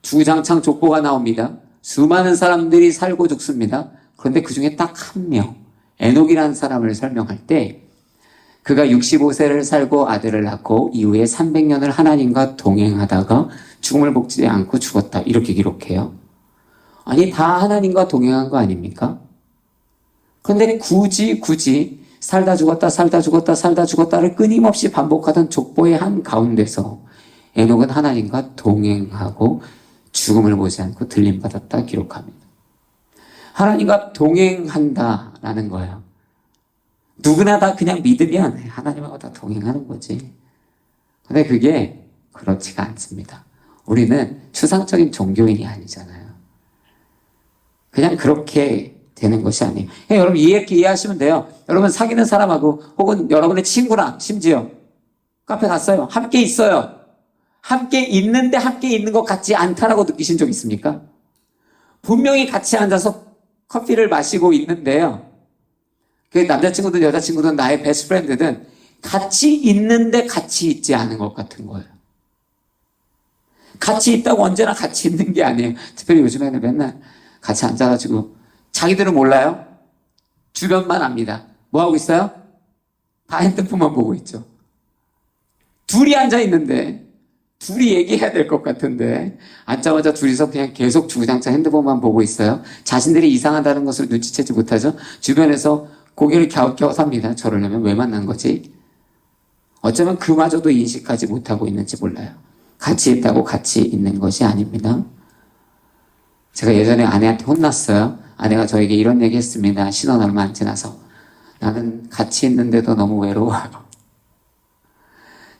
주장창 족보가 나옵니다. 수많은 사람들이 살고 죽습니다. 그런데 그 중에 딱 한 명, 에녹이라는 사람을 설명할 때 그가 65세를 살고 아들을 낳고 이후에 300년을 하나님과 동행하다가 죽음을 복지 않고 죽었다. 이렇게 기록해요. 아니 다 하나님과 동행한 거 아닙니까? 그런데 굳이 살다 죽었다 살다 죽었다 살다 죽었다를 끊임없이 반복하던 족보의 한 가운데서 에녹은 하나님과 동행하고 죽음을 보지 않고 들림받았다 기록합니다. 하나님과 동행한다라는 거예요. 누구나 다 그냥 믿으면 하나님하고 다 동행하는 거지. 근데 그게 그렇지가 않습니다. 우리는 추상적인 종교인이 아니잖아요. 그냥 그렇게 되는 것이 아니에요. 그냥 여러분 이렇게 이해하시면 돼요. 여러분 사귀는 사람하고 혹은 여러분의 친구랑 심지어 카페 갔어요. 함께 있어요. 함께 있는데 함께 있는 것 같지 않다라고 느끼신 적 있습니까? 분명히 같이 앉아서 커피를 마시고 있는데요. 그 남자친구든 여자친구든 나의 베스트 프렌드든 같이 있는데 같이 있지 않은 것 같은 거예요. 같이 있다고 언제나 같이 있는 게 아니에요. 특별히 요즘에는 맨날 같이 앉아가지고 자기들은 몰라요. 주변만 압니다. 뭐 하고 있어요? 다 핸드폰만 보고 있죠. 둘이 앉아 있는데 둘이 얘기해야 될 것 같은데 앉자마자 둘이서 그냥 계속 주구장창 핸드폰만 보고 있어요. 자신들이 이상하다는 것을 눈치채지 못하죠. 주변에서 고개를 갸웃갸웃합니다. 저러려면 왜 만난 거지? 어쩌면 그마저도 인식하지 못하고 있는지 몰라요. 같이 있다고 같이 있는 것이 아닙니다. 제가 예전에 아내한테 혼났어요. 아내가 저에게 이런 얘기 했습니다. 신혼 얼마 안 지나서. 나는 같이 있는데도 너무 외로워요.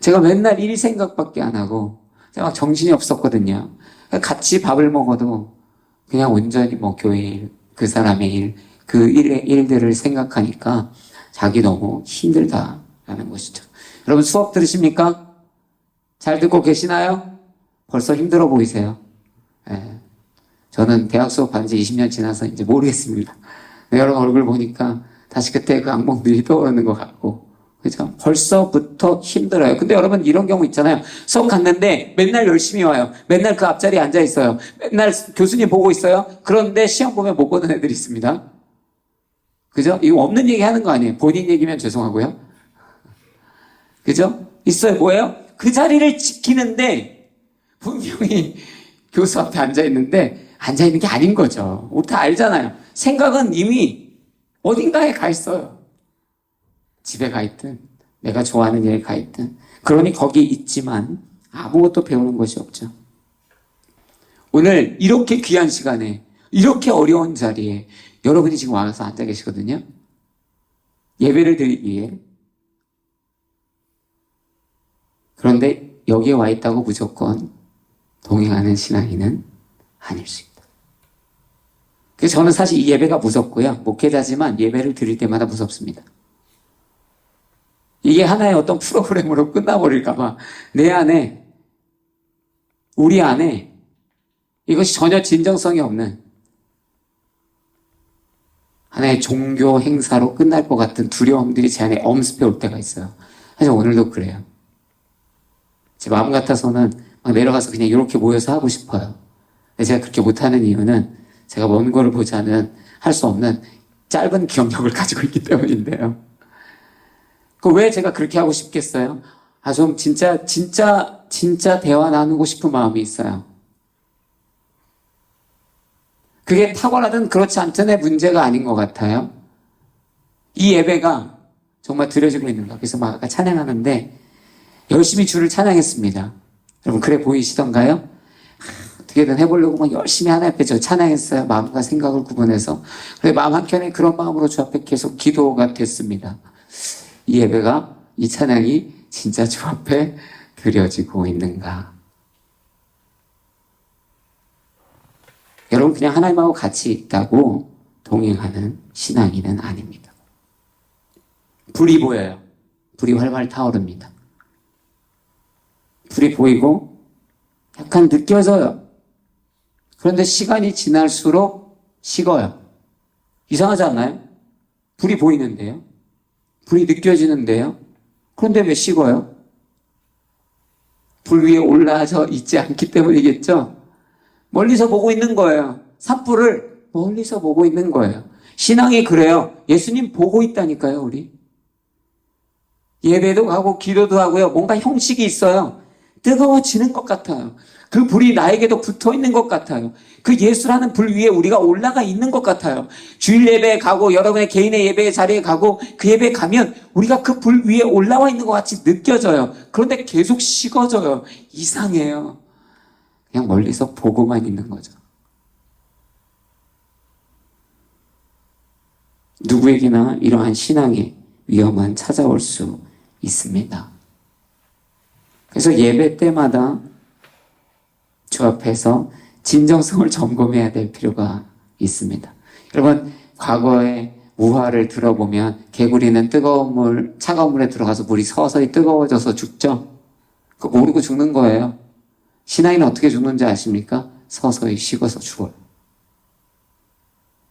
제가 맨날 일 생각밖에 안 하고 제가 막 정신이 없었거든요. 같이 밥을 먹어도 그냥 온전히 뭐 교회 일, 그 사람의 일, 그 일들을 생각하니까 자기 너무 힘들다라는 것이죠. 여러분 수업 들으십니까? 잘 듣고 계시나요? 벌써 힘들어 보이세요? 네. 저는 대학 수업한 지 20년 지나서 이제 모르겠습니다. 여러분 얼굴 보니까 다시 그때 그 악몽들이 떠오르는 것 같고, 그죠? 벌써부터 힘들어요. 근데 여러분 이런 경우 있잖아요. 수업 갔는데 맨날 열심히 와요. 맨날 그 앞자리에 앉아 있어요. 맨날 교수님 보고 있어요. 그런데 시험 보면 못 보는 애들이 있습니다. 그죠? 이거 없는 얘기 하는 거 아니에요. 본인 얘기면 죄송하고요. 그죠? 있어요. 뭐예요? 그 자리를 지키는데 분명히 교수 앞에 앉아 있는데 앉아 있는 게 아닌 거죠. 우리 다 알잖아요. 생각은 이미 어딘가에 가 있어요. 집에 가 있든 내가 좋아하는 일에 가 있든. 그러니 거기 있지만 아무것도 배우는 것이 없죠. 오늘 이렇게 귀한 시간에 이렇게 어려운 자리에 여러분이 지금 와서 앉아 계시거든요. 예배를 드리기 위해. 그런데 여기에 와 있다고 무조건 동행하는 신앙인은 아닐 수 있다. 그래서 저는 사실 이 예배가 무섭고요. 목회자지만 예배를 드릴 때마다 무섭습니다. 이게 하나의 어떤 프로그램으로 끝나버릴까봐 내 안에, 우리 안에 이것이 전혀 진정성이 없는 하나의 종교 행사로 끝날 것 같은 두려움들이 제 안에 엄습해 올 때가 있어요. 사실 오늘도 그래요. 제 마음 같아서는 막 내려가서 그냥 이렇게 모여서 하고 싶어요. 근데 제가 그렇게 못하는 이유는 제가 먼 거를 보자는 할 수 없는 짧은 기억력을 가지고 있기 때문인데요. 왜 제가 그렇게 하고 싶겠어요? 좀 진짜 대화 나누고 싶은 마음이 있어요. 그게 타고나든 그렇지 않든의 문제가 아닌 것 같아요. 이 예배가 정말 드려지고 있는가. 그래서 막 아까 찬양하는데 열심히 주를 찬양했습니다. 여러분 그래 보이시던가요? 어떻게든 해보려고 막 열심히 하나님 앞에 저 찬양했어요. 마음과 생각을 구분해서. 그래 마음 한켠에 그런 마음으로 주 앞에 계속 기도가 됐습니다. 이 예배가, 이 찬양이 진짜 주 앞에 드려지고 있는가. 여러분 그냥 하나님하고 같이 있다고 동행하는 신앙인은 아닙니다. 불이 보여요. 불이 활활 타오릅니다. 불이 보이고 약간 느껴져요. 그런데 시간이 지날수록 식어요. 이상하지 않나요? 불이 보이는데요. 불이 느껴지는데요. 그런데 왜 식어요? 불 위에 올라서 있지 않기 때문이겠죠? 멀리서 보고 있는 거예요. 산불을 멀리서 보고 있는 거예요. 신앙이 그래요. 예수님 보고 있다니까요, 우리. 예배도 가고 기도도 하고요. 뭔가 형식이 있어요. 뜨거워지는 것 같아요. 그 불이 나에게도 붙어 있는 것 같아요. 그 예수라는 불 위에 우리가 올라가 있는 것 같아요. 주일 예배에 가고 여러분의 개인의 예배의 자리에 가고 그 예배에 가면 우리가 그 불 위에 올라와 있는 것 같이 느껴져요. 그런데 계속 식어져요. 이상해요. 그냥 멀리서 보고만 있는 거죠. 누구에게나 이러한 신앙의 위험은 찾아올 수 있습니다. 그래서 예배 때마다 주 앞에서 진정성을 점검해야 될 필요가 있습니다. 여러분, 과거의 우화를 들어보면 개구리는 뜨거운 물, 차가운 물에 들어가서 물이 서서히 뜨거워져서 죽죠? 그거 모르고 죽는 거예요. 신앙인은 어떻게 죽는지 아십니까? 서서히 식어서 죽어요.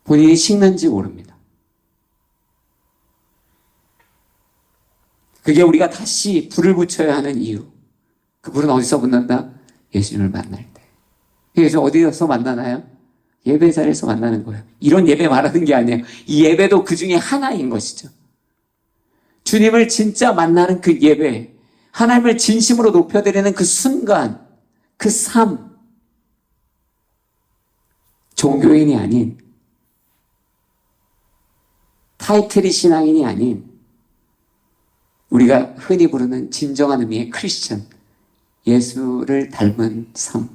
본인이 식는지 모릅니다. 그게 우리가 다시 불을 붙여야 하는 이유. 그 불은 어디서 붙는다? 예수님을 만날 때. 예수 어디서 만나나요? 예배 자리에서 만나는 거예요. 이런 예배 말하는 게 아니에요. 이 예배도 그 중에 하나인 것이죠. 주님을 진짜 만나는 그 예배, 하나님을 진심으로 높여드리는 그 순간, 그 삶, 종교인이 아닌, 타이틀이 신앙인이 아닌, 우리가 흔히 부르는 진정한 의미의 크리스천, 예수를 닮은 삶을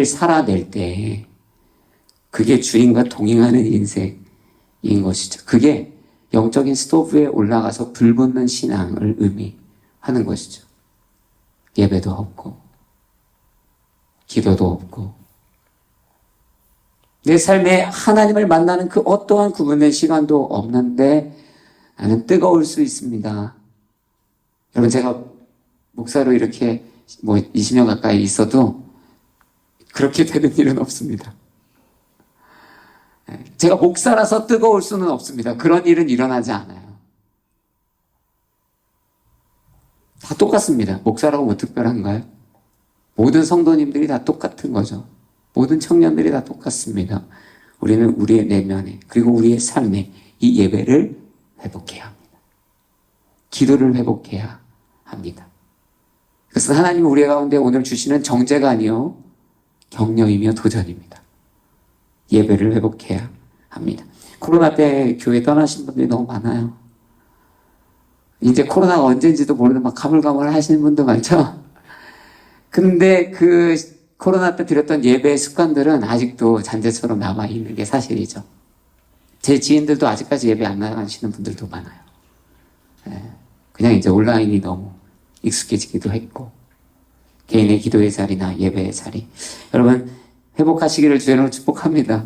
살아낼 때 그게 주님과 동행하는 인생인 것이죠. 그게 영적인 스토브에 올라가서 불 붙는 신앙을 의미하는 것이죠. 예배도 없고 기도도 없고 내 삶에 하나님을 만나는 그 어떠한 구분된 시간도 없는데 나는 뜨거울 수 있습니다. 여러분, 제가 목사로 이렇게 20년 가까이 있어도 그렇게 되는 일은 없습니다. 제가 목사라서 뜨거울 수는 없습니다. 그런 일은 일어나지 않아요. 다 똑같습니다. 목사라고 뭐 특별한가요? 모든 성도님들이 다 똑같은 거죠. 모든 청년들이 다 똑같습니다. 우리는 우리의 내면에 그리고 우리의 삶에 이 예배를 회복해야 합니다. 기도를 회복해야 합니다. 그래서 하나님은 우리 가운데 오늘 주시는 정죄가 아니요 격려이며 도전입니다. 예배를 회복해야 합니다. 코로나 때 교회 떠나신 분들이 너무 많아요. 이제 코로나가 언제인지도 모르는 막 가물가물 하시는 분도 많죠. 근데 그 코로나 때 드렸던 예배의 습관들은 아직도 잔재처럼 남아있는 게 사실이죠. 제 지인들도 아직까지 예배 안 나가시는 분들도 많아요. 그냥 이제 온라인이 너무 익숙해지기도 했고, 개인의 기도의 자리나 예배의 자리. 여러분, 회복하시기를 주의로 축복합니다.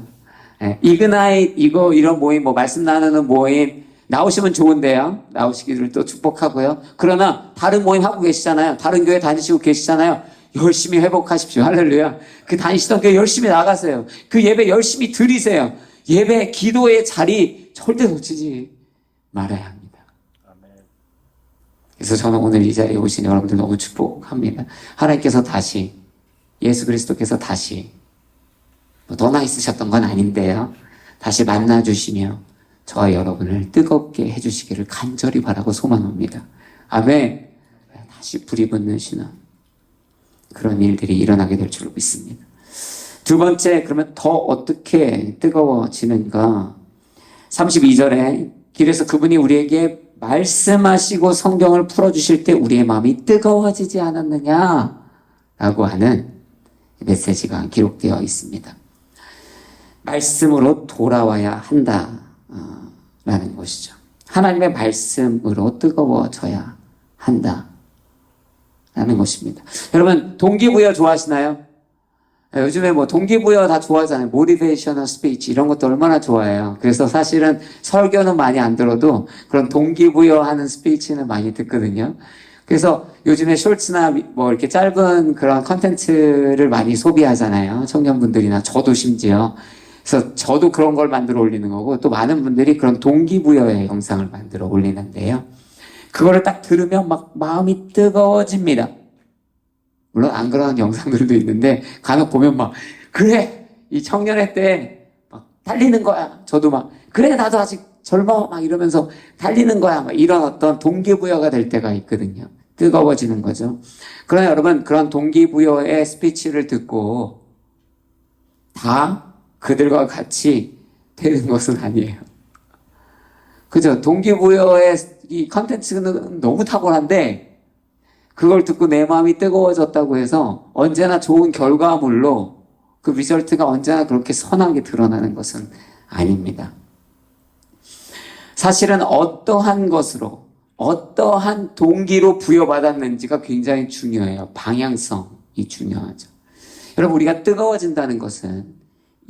이그나잇, 이런 모임, 말씀 나누는 모임, 나오시면 좋은데요. 나오시기를 또 축복하고요. 그러나, 다른 모임 하고 계시잖아요. 다른 교회 다니시고 계시잖아요. 열심히 회복하십시오. 할렐루야. 그 다니시던 교회 열심히 나가세요. 그 예배 열심히 드리세요. 예배, 기도의 자리 절대 놓치지 말아야 합니다. 그래서 저는 오늘 이 자리에 오신 여러분들 너무 축복합니다. 하나님께서 다시, 예수 그리스도께서 다시, 너나 있으셨던 건 아닌데요. 다시 만나주시며 저와 여러분을 뜨겁게 해주시기를 간절히 바라고 소망합니다. 아멘. 다시 불이 붙는 신앙. 그런 일들이 일어나게 될 줄로 믿습니다. 두 번째, 그러면 더 어떻게 뜨거워지는가? 32절에 길에서 그분이 우리에게 말씀하시고 성경을 풀어주실 때 우리의 마음이 뜨거워지지 않았느냐? 라고 하는 메시지가 기록되어 있습니다. 말씀으로 돌아와야 한다. 라는 것이죠. 하나님의 말씀으로 뜨거워져야 한다. 라는 것입니다. 여러분, 동기부여 좋아하시나요? 요즘에 동기부여 다 좋아하잖아요. 모티베이셔널 스피치 이런 것도 얼마나 좋아해요. 그래서 사실은 설교는 많이 안 들어도 그런 동기부여하는 스피치는 많이 듣거든요. 그래서 요즘에 숄츠나 이렇게 짧은 그런 컨텐츠를 많이 소비하잖아요. 청년분들이나 저도 심지어. 그래서 저도 그런 걸 만들어 올리는 거고 또 많은 분들이 그런 동기부여의 영상을 만들어 올리는데요. 그거를 딱 들으면 막 마음이 뜨거워집니다. 물론 안 그러는 영상들도 있는데 간혹 보면 그래 이 청년회 때 막 달리는 거야. 저도 그래 나도 아직 젊어 막 이러면서 달리는 거야. 막 이런 어떤 동기부여가 될 때가 있거든요. 뜨거워지는 거죠. 그러나 여러분, 그런 동기부여의 스피치를 듣고 다 그들과 같이 되는 것은 아니에요. 그죠? 동기부여의 이 컨텐츠는 너무 탁월한데 그걸 듣고 내 마음이 뜨거워졌다고 해서 언제나 좋은 결과물로 그 리절트가 언제나 그렇게 선하게 드러나는 것은 아닙니다. 사실은 어떠한 것으로, 어떠한 동기로 부여받았는지가 굉장히 중요해요. 방향성이 중요하죠. 여러분, 우리가 뜨거워진다는 것은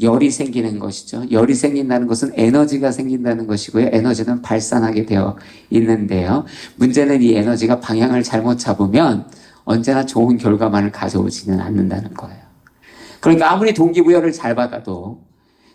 열이 생기는 것이죠. 열이 생긴다는 것은 에너지가 생긴다는 것이고요. 에너지는 발산하게 되어 있는데요. 문제는 이 에너지가 방향을 잘못 잡으면 언제나 좋은 결과만을 가져오지는 않는다는 거예요. 그러니까 아무리 동기부여를 잘 받아도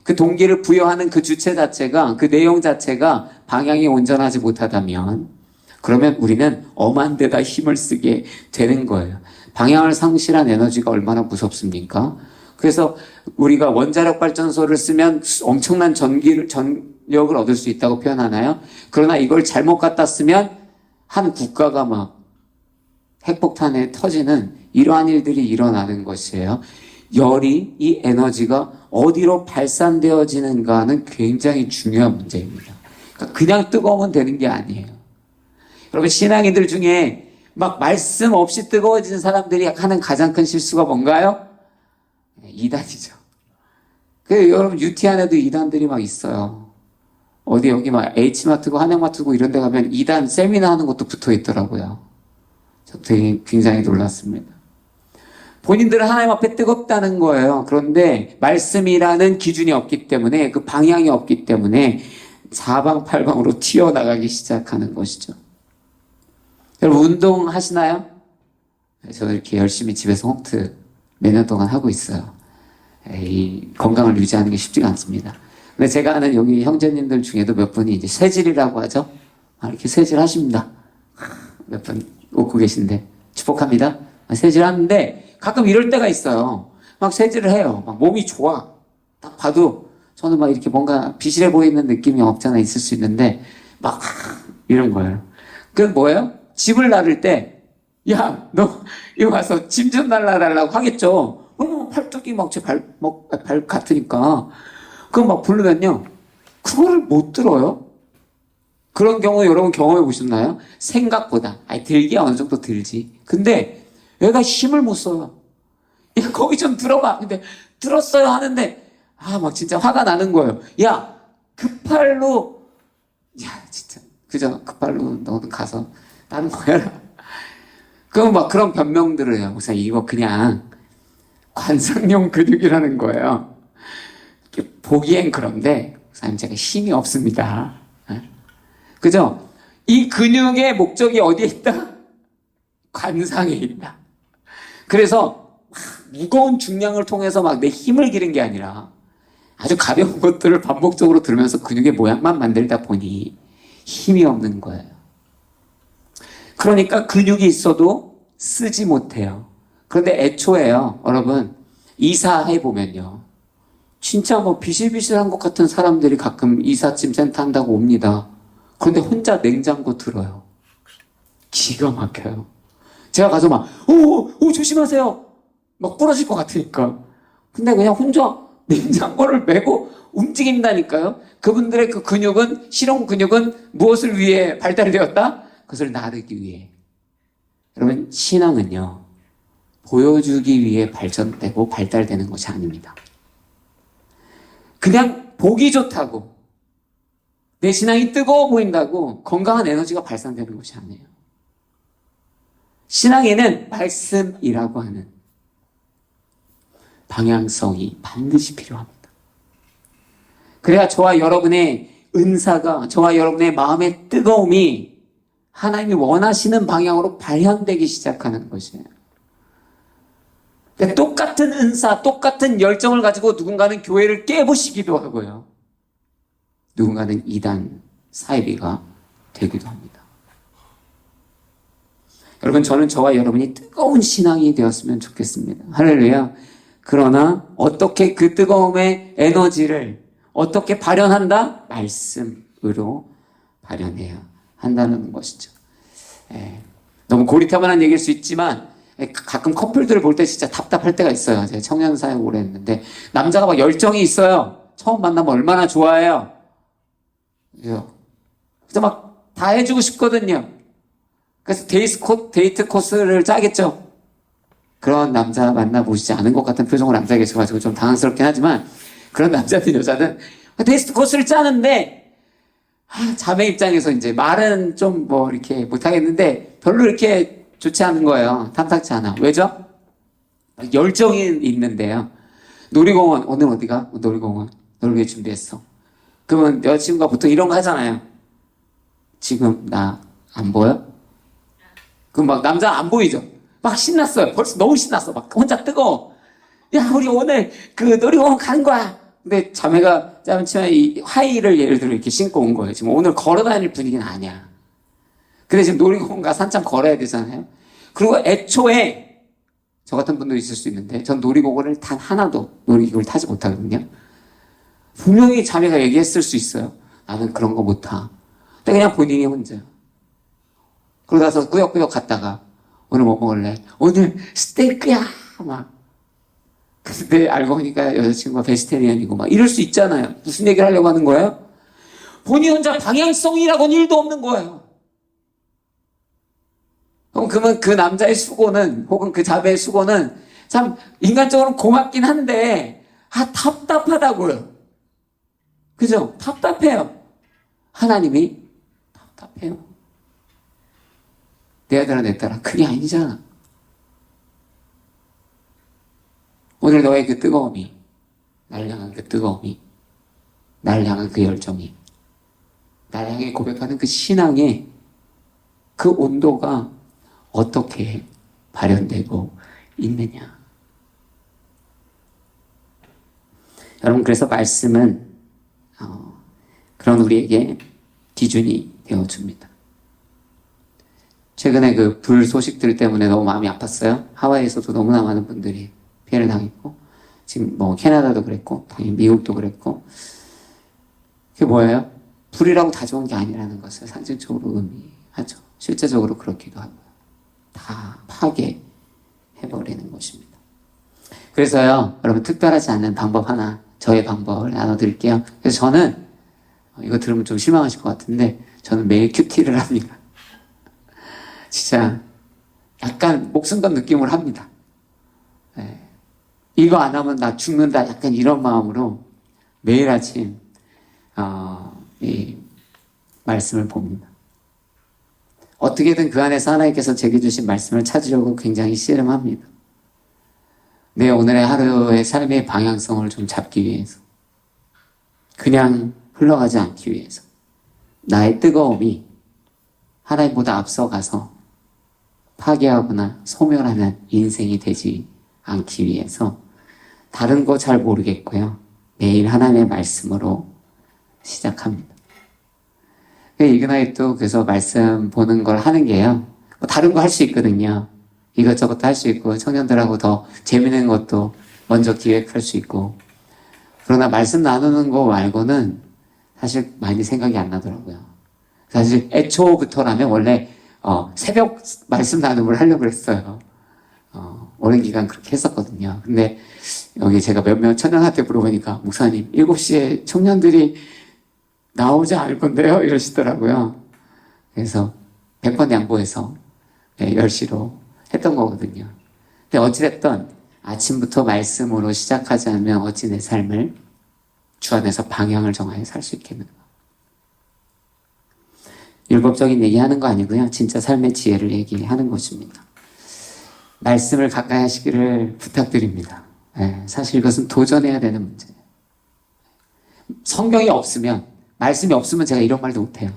그 동기를 부여하는 그 주체 자체가, 그 내용 자체가 방향이 온전하지 못하다면 그러면 우리는 엄한 데다 힘을 쓰게 되는 거예요. 방향을 상실한 에너지가 얼마나 무섭습니까? 그래서 우리가 원자력 발전소를 쓰면 엄청난 전력을 얻을 수 있다고 표현하나요? 그러나 이걸 잘못 갖다 쓰면 한 국가가 막 핵폭탄에 터지는 이러한 일들이 일어나는 것이에요. 열이, 이 에너지가 어디로 발산되어지는가는 굉장히 중요한 문제입니다. 그러니까 그냥 뜨거우면 되는 게 아니에요. 여러분, 신앙인들 중에 막 말씀 없이 뜨거워지는 사람들이 하는 가장 큰 실수가 뭔가요? 이단이죠. 그 여러분, UT 안에도 이단들이 막 있어요. 어디 여기 막 H마트고 한양마트고 이런 데 가면 이단 세미나 하는 것도 붙어 있더라고요. 저 되게 굉장히 놀랐습니다. 본인들은 하나님 앞에 뜨겁다는 거예요. 그런데 말씀이라는 기준이 없기 때문에, 그 방향이 없기 때문에 사방팔방으로 튀어나가기 시작하는 것이죠. 여러분, 운동하시나요? 저도 이렇게 열심히 집에서 홈트 몇 년 동안 하고 있어요. 이 건강을 유지하는 게 쉽지가 않습니다. 근데 제가 아는 여기 형제님들 중에도 몇 분이 이제 쇠질이라고 하죠. 이렇게 쇠질 하십니다. 몇 분 웃고 계신데 축복합니다. 쇠질 하는데 가끔 이럴 때가 있어요. 막 쇠질을 해요. 막 몸이 좋아. 딱 봐도 저는 막 이렇게 뭔가 비실해 보이는 느낌이 없잖아 있을 수 있는데 막 이런 거예요. 그 뭐예요? 집을 나를 때, 야, 너 이거 와서 짐 좀 날라달라고 하겠죠. 팔뚝이 막 제 발 같으니까. 그거 막 부르면요. 그거를 못 들어요. 그런 경우 여러분 경험해 보셨나요? 생각보다. 들기야 어느 정도 들지. 근데 얘가 힘을 못 써요. 야, 거기 좀 들어봐. 근데 들었어요 하는데, 막 진짜 화가 나는 거예요. 야, 그 팔로, 진짜. 그죠? 그 팔로 너는 가서 다른 거 해라. 그럼 막 그런 변명들을 해요. 목사님, 이거 그냥 관상용 근육이라는 거예요. 보기엔 그런데, 목사님, 제가 힘이 없습니다. 그죠? 이 근육의 목적이 어디에 있다? 관상에 있다. 그래서 무거운 중량을 통해서 막 내 힘을 기른 게 아니라 아주 가벼운 것들을 반복적으로 들으면서 근육의 모양만 만들다 보니 힘이 없는 거예요. 그러니까 근육이 있어도 쓰지 못해요. 그런데 애초에요, 여러분, 이사해보면요. 진짜 뭐 비실비실한 것 같은 사람들이 가끔 이삿짐 센터 한다고 옵니다. 그런데 혼자 냉장고 들어요. 기가 막혀요. 제가 가서 막, 오, 조심하세요. 막 부러질 것 같으니까. 근데 그냥 혼자 냉장고를 메고 움직인다니까요. 그분들의 그 근육은, 실용 근육은 무엇을 위해 발달되었다? 그것을 나르기 위해. 여러분, 신앙은요, 보여주기 위해 발전되고 발달되는 것이 아닙니다. 그냥 보기 좋다고, 내 신앙이 뜨거워 보인다고 건강한 에너지가 발산되는 것이 아니에요. 신앙에는 말씀이라고 하는 방향성이 반드시 필요합니다. 그래야 저와 여러분의 은사가, 저와 여러분의 마음의 뜨거움이 하나님이 원하시는 방향으로 발현되기 시작하는 것이에요. 그러니까 똑같은 은사, 똑같은 열정을 가지고 누군가는 교회를 깨부시기도 하고요. 누군가는 이단 사이비가 되기도 합니다. 여러분, 저는 저와 여러분이 뜨거운 신앙이 되었으면 좋겠습니다. 할렐루야. 그러나 어떻게 그 뜨거움의 에너지를 어떻게 발현한다? 말씀으로 발현해야 한다는 것이죠. 너무 고리타분한 얘기일 수 있지만 가끔 커플들을 볼 때 진짜 답답할 때가 있어요. 제가 청년 사역 오래 했는데 남자가 막 열정이 있어요. 처음 만나면 얼마나 좋아해요. 그래서 막 다 해주고 싶거든요. 그래서 데이트 코스를 짜겠죠. 그런 남자 만나보시지 않은 것 같은 표정을 남자가 계셔가지고 좀 당황스럽긴 하지만 그런 남자든 여자든 데이트 코스를 짜는데 자매 입장에서 이제 말은 좀 뭐 이렇게 못하겠는데 별로 이렇게 좋지 않은 거예요. 탐탁치 않아. 왜죠? 열정이 있는데요. 놀이공원, 오늘 어디가? 놀이공원. 놀기 준비했어. 그러면 여자친구가 보통 이런 거 하잖아요. 지금 나 안 보여? 그럼 막 남자 안 보이죠? 막 신났어요. 벌써 너무 신났어. 막 혼자 뜨거워. 야, 우리 오늘 그 놀이공원 가는 거야. 근데 자매가 짜면 이 하이를 예를 들어 이렇게 신고 온 거예요. 지금 오늘 걸어 다닐 분위기는 아니야. 근데 지금 놀이공원 가서 한참 걸어야 되잖아요. 그리고 애초에 저 같은 분도 있을 수 있는데 전 놀이공원을 단 하나도 놀이기구를 타지 못하거든요. 분명히 자매가 얘기했을 수 있어요. 나는 그런 거 못 타. 근데 그냥 본인이 혼자. 그러고 나서 꾸역꾸역 갔다가 오늘 뭐 먹을래? 오늘 스테이크야! 막. 근데 알고 보니까 여자친구가 베지테리안이고 막 이럴 수 있잖아요. 무슨 얘기를 하려고 하는 거예요? 본인 혼자 방향성이라고는 일도 없는 거예요. 그러면 그 남자의 수고는 혹은 그 자매의 수고는 참 인간적으로 고맙긴 한데 답답하다고요. 그죠? 답답해요. 하나님이 답답해요. 내 아들아 내 딸아 그게 아니잖아. 오늘 너의 그 뜨거움이 나를 향한 그 뜨거움이 나를 향한 그 열정이 나를 향해 고백하는 그 신앙의 그 온도가 어떻게 발현되고 있느냐. 여러분 그래서 말씀은 그런 우리에게 기준이 되어줍니다. 최근에 그 불 소식들 때문에 너무 마음이 아팠어요. 하와이에서도 너무나 많은 분들이 피해를 당했고 지금 뭐 캐나다도 그랬고 당연히 미국도 그랬고 그게 뭐예요? 불이라고 다 좋은 게 아니라는 것을 상징적으로 의미하죠. 실제적으로 그렇기도 하고요. 다 파괴해버리는 것입니다. 그래서요 여러분 특별하지 않는 방법 하나 저의 방법을 나눠드릴게요. 그래서 저는 이거 들으면 좀 실망하실 것 같은데 저는 매일 큐티를 합니다. 진짜 약간 목숨 건 느낌을 합니다. 네. 이거 안 하면 나 죽는다 약간 이런 마음으로 매일 아침 이 말씀을 봅니다. 어떻게든 그 안에서 하나님께서 제게 주신 말씀을 찾으려고 굉장히 씨름합니다. 내 오늘의 하루의 삶의 방향성을 좀 잡기 위해서 그냥 흘러가지 않기 위해서 나의 뜨거움이 하나님보다 앞서가서 파괴하거나 소멸하는 인생이 되지 않기 위해서 다른 거 잘 모르겠고요. 매일 하나님의 말씀으로 시작합니다. 이그나이트 그래서 말씀 보는 걸 하는 게요. 뭐 다른 거 할 수 있거든요. 이것저것 할 수 있고 청년들하고 더 재밌는 것도 먼저 기획할 수 있고 그러나 말씀 나누는 거 말고는 사실 많이 생각이 안 나더라고요. 사실 애초부터라면 원래 새벽 말씀 나눔을 하려고 했어요. 오랜 기간 그렇게 했었거든요. 근데 여기 제가 몇몇 청년한테 물어보니까 목사님 7시에 청년들이 나오지 않을 건데요? 이러시더라고요. 그래서 100번 양보해서 10시로 했던 거거든요. 근데 어찌됐든 아침부터 말씀으로 시작하지 않으면 어찌 내 삶을 주 안에서 방향을 정하여 살 수 있겠는가. 율법적인 얘기하는 거 아니고요. 진짜 삶의 지혜를 얘기하는 것입니다. 말씀을 가까이 하시기를 부탁드립니다. 사실 이것은 도전해야 되는 문제예요. 성경이 없으면 말씀이 없으면 제가 이런 말도 못해요.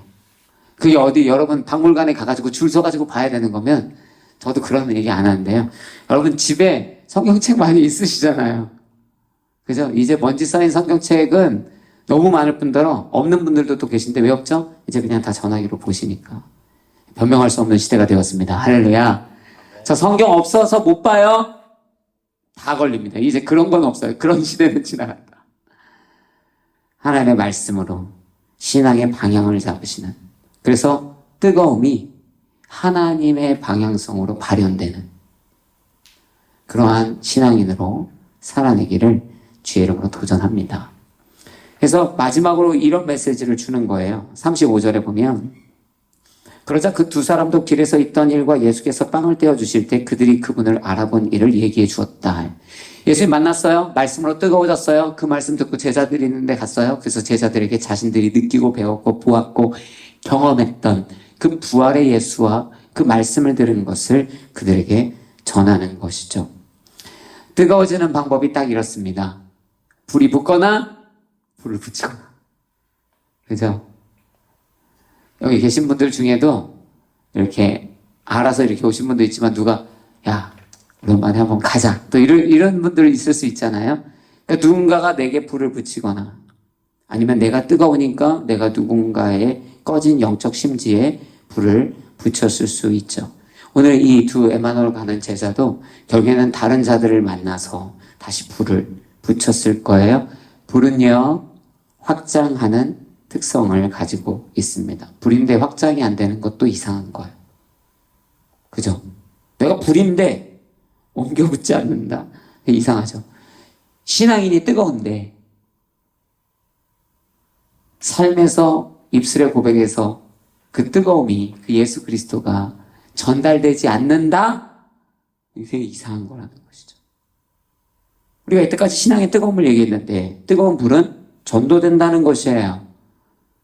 그게 어디 여러분 박물관에 가가지고 줄 서가지고 봐야 되는 거면 저도 그런 얘기 안 하는데요. 여러분 집에 성경책 많이 있으시잖아요. 그죠? 이제 먼지 쌓인 성경책은 너무 많을 뿐더러 없는 분들도 또 계신데 왜 없죠? 이제 그냥 다 전화기로 보시니까 변명할 수 없는 시대가 되었습니다. 할렐루야. 저 성경 없어서 못 봐요? 다 걸립니다. 이제 그런 건 없어요. 그런 시대는 지나갔다. 하나님의 말씀으로 신앙의 방향을 잡으시는 그래서 뜨거움이 하나님의 방향성으로 발현되는 그러한 신앙인으로 살아내기를 주의 이름으로 도전합니다. 그래서 마지막으로 이런 메시지를 주는 거예요. 35절에 보면 그러자 그 두 사람도 길에서 있던 일과 예수께서 빵을 떼어주실 때 그들이 그분을 알아본 일을 얘기해 주었다. 예수님 만났어요. 말씀으로 뜨거워졌어요. 그 말씀 듣고 제자들이 있는데 갔어요. 그래서 제자들에게 자신들이 느끼고 배웠고 보았고 경험했던 그 부활의 예수와 그 말씀을 들은 것을 그들에게 전하는 것이죠. 뜨거워지는 방법이 딱 이렇습니다. 불이 붙거나 불을 붙이거나. 그죠? 여기 계신 분들 중에도 이렇게 알아서 이렇게 오신 분도 있지만 누가 야 오랜만에 한번 가자 또 이런 분들 있을 수 있잖아요. 그러니까 누군가가 내게 불을 붙이거나 아니면 내가 뜨거우니까 내가 누군가의 꺼진 영적 심지에 불을 붙였을 수 있죠. 오늘 이 두 에마누엘 가는 제자도 결국에는 다른 자들을 만나서 다시 불을 붙였을 거예요. 불은요 확장하는 특성을 가지고 있습니다. 불인데 확장이 안 되는 것도 이상한 거예요. 그죠? 내가 불인데 옮겨 붙지 않는다. 이상하죠. 신앙인이 뜨거운데 삶에서 입술의 고백에서 그 뜨거움이 그 예수 그리스도가 전달되지 않는다? 이게 이상한 거라는 것이죠. 우리가 이때까지 신앙의 뜨거움을 얘기했는데 뜨거운 불은 전도된다는 것이에요.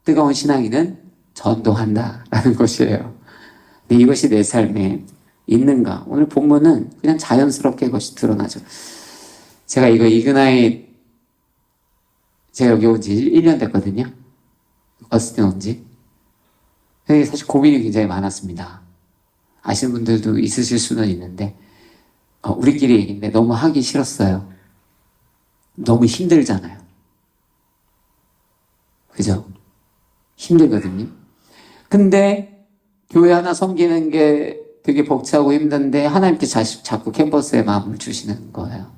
뜨거운 신앙인은 전도한다라는 것이에요. 근데 이것이 내 삶에 있는가? 오늘 본문은 그냥 자연스럽게 그것이 드러나죠. 제가 이거 이그나이 제가 여기 온 지 1년 됐거든요. 어스틴 온 지. 사실 고민이 굉장히 많았습니다. 아시는 분들도 있으실 수는 있는데 우리끼리 얘기인데 너무 하기 싫었어요. 너무 힘들잖아요. 그죠? 힘들거든요. 근데 교회 하나 섬기는 게 되게 벅차고 힘든데 하나님께 자꾸 캠퍼스에 마음을 주시는 거예요.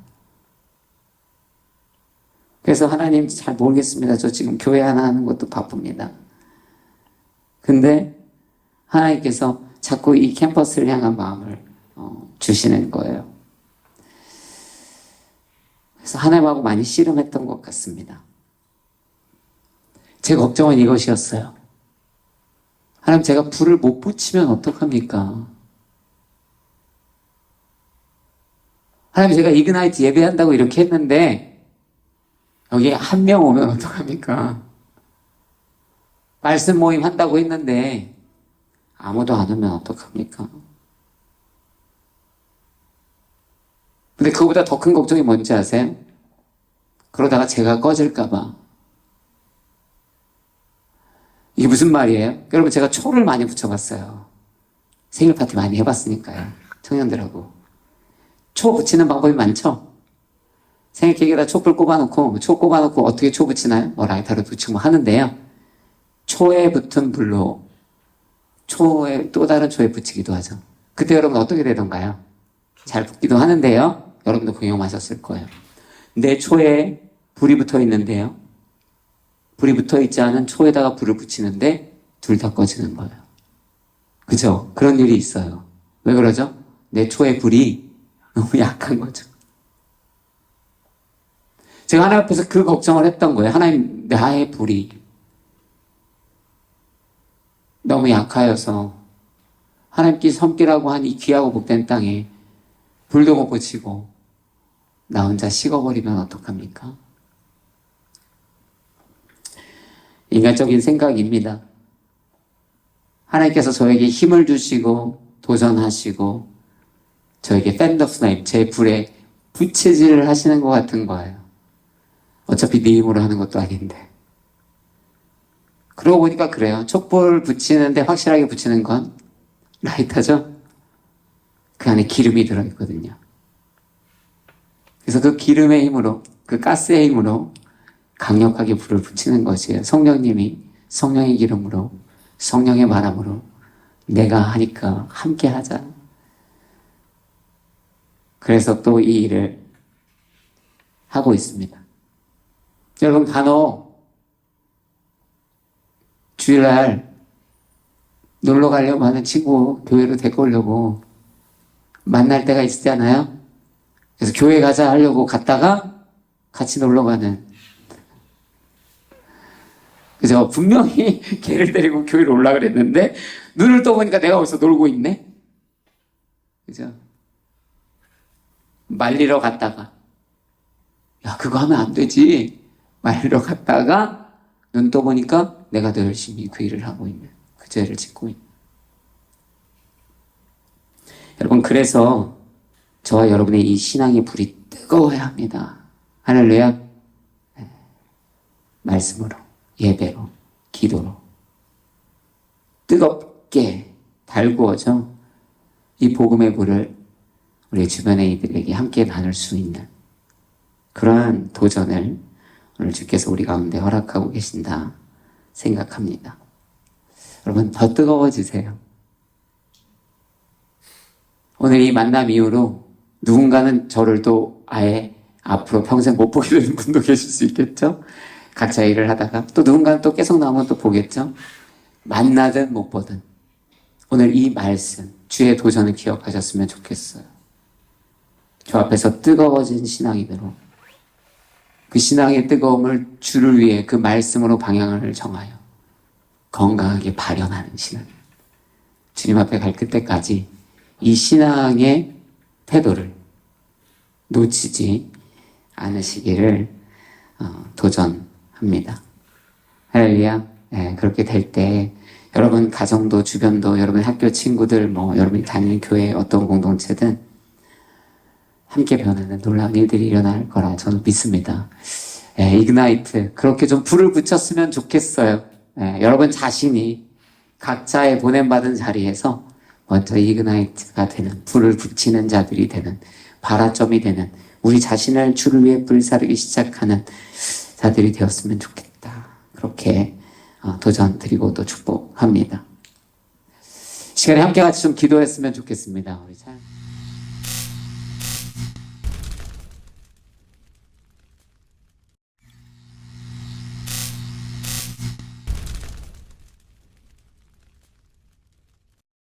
그래서 하나님 잘 모르겠습니다. 저 지금 교회 하나 하는 것도 바쁩니다. 근데 하나님께서 자꾸 이 캠퍼스를 향한 마음을 주시는 거예요. 그래서 하나님하고 많이 씨름했던 것 같습니다. 제 걱정은 이것이었어요. 하나님 제가 불을 못 붙이면 어떡합니까? 하나님 제가 이그나이트 예배한다고 이렇게 했는데 여기에 한 명 오면 어떡합니까? 말씀 모임 한다고 했는데 아무도 안 오면 어떡합니까? 근데 그거보다 더 큰 걱정이 뭔지 아세요? 그러다가 제가 꺼질까봐. 이게 무슨 말이에요? 여러분 제가 초를 많이 붙여봤어요. 생일 파티 많이 해봤으니까요. 청년들하고. 초 붙이는 방법이 많죠? 생일 케이크에다 촛불 꼽아놓고 초 꼽아놓고 어떻게 초 붙이나요? 라이터로 붙이고 뭐 하는데요. 초에 붙은 불로 초에 또 다른 초에 붙이기도 하죠. 그때 여러분 어떻게 되던가요? 잘 붙기도 하는데요. 여러분도 경험하셨을 거예요. 내 초에 불이 붙어 있는데요. 불이 붙어 있지 않은 초에다가 불을 붙이는데 둘 다 꺼지는 거예요. 그죠? 그런 일이 있어요. 왜 그러죠? 내 초의 불이 너무 약한 거죠. 제가 하나님 앞에서 그 걱정을 했던 거예요. 하나님, 나의 불이 너무 약하여서 하나님께 섬기라고 한 이 귀하고 복된 땅에 불도 못 붙이고 나 혼자 식어버리면 어떡합니까? 인간적인 생각입니다. 하나님께서 저에게 힘을 주시고 도전하시고 저에게 팬더스나임, 제 불에 부채질을 하시는 것 같은 거예요. 어차피 네 힘으로 하는 것도 아닌데. 그러고 보니까 그래요. 촛불 붙이는데 확실하게 붙이는 건 라이터죠? 그 안에 기름이 들어있거든요. 그래서 그 기름의 힘으로, 그 가스의 힘으로 강력하게 불을 붙이는 것이에요. 성령님이 성령의 기름으로, 성령의 바람으로 내가 하니까 함께 하자. 그래서 또 이 일을 하고 있습니다. 여러분 간혹 주일날 놀러 가려고 하는 친구 교회로 데리고 오려고 만날 때가 있잖아요. 그래서 교회 가자 하려고 갔다가 같이 놀러 가는. 그죠? 분명히 걔를 데리고 교회로 올라 그랬는데 눈을 떠보니까 내가 벌써 놀고 있네. 그죠? 말리러 갔다가 야 그거 하면 안 되지. 말리러 갔다가 눈 떠보니까 내가 더 열심히 그 일을 하고 있는, 그 죄를 짓고 있는. 여러분, 그래서 저와 여러분의 이 신앙의 불이 뜨거워야 합니다. 할렐루야. 네. 말씀으로, 예배로, 기도로 뜨겁게 달구어져 이 복음의 불을 우리 주변의 이들에게 함께 나눌 수 있는 그러한 도전을 오늘 주께서 우리 가운데 허락하고 계신다 생각합니다. 여러분, 더 뜨거워지세요. 오늘 이 만남 이후로 누군가는 저를 또 아예 앞으로 평생 못 보게 되는 분도 계실 수 있겠죠? 각자 일을 하다가 또 누군가는 또 계속 나오면 또 보겠죠? 만나든 못 보든 오늘 이 말씀, 주의 도전을 기억하셨으면 좋겠어요. 저 앞에서 뜨거워진 신앙인으로 그 신앙의 뜨거움을 주를 위해 그 말씀으로 방향을 정하여 건강하게 발현하는 시간, 주님 앞에 갈 그때까지 이 신앙의 태도를 놓치지 않으시기를 도전합니다. 할렐루야. 네, 그렇게 될 때 여러분 가정도 주변도 여러분 학교 친구들 여러분이 다니는 교회 어떤 공동체든 함께 변하는 놀라운 일들이 일어날 거라 저는 믿습니다. 이그나이트 그렇게 좀 불을 붙였으면 좋겠어요. 여러분 자신이 각자의 보냄받은 자리에서 먼저 이그나이트가 되는, 불을 붙이는 자들이 되는, 발화점이 되는, 우리 자신을 주를 위해 불사르기 시작하는 자들이 되었으면 좋겠다. 그렇게 도전 드리고 또 축복합니다. 시간에 함께 같이 좀 기도했으면 좋겠습니다. 우리 잘.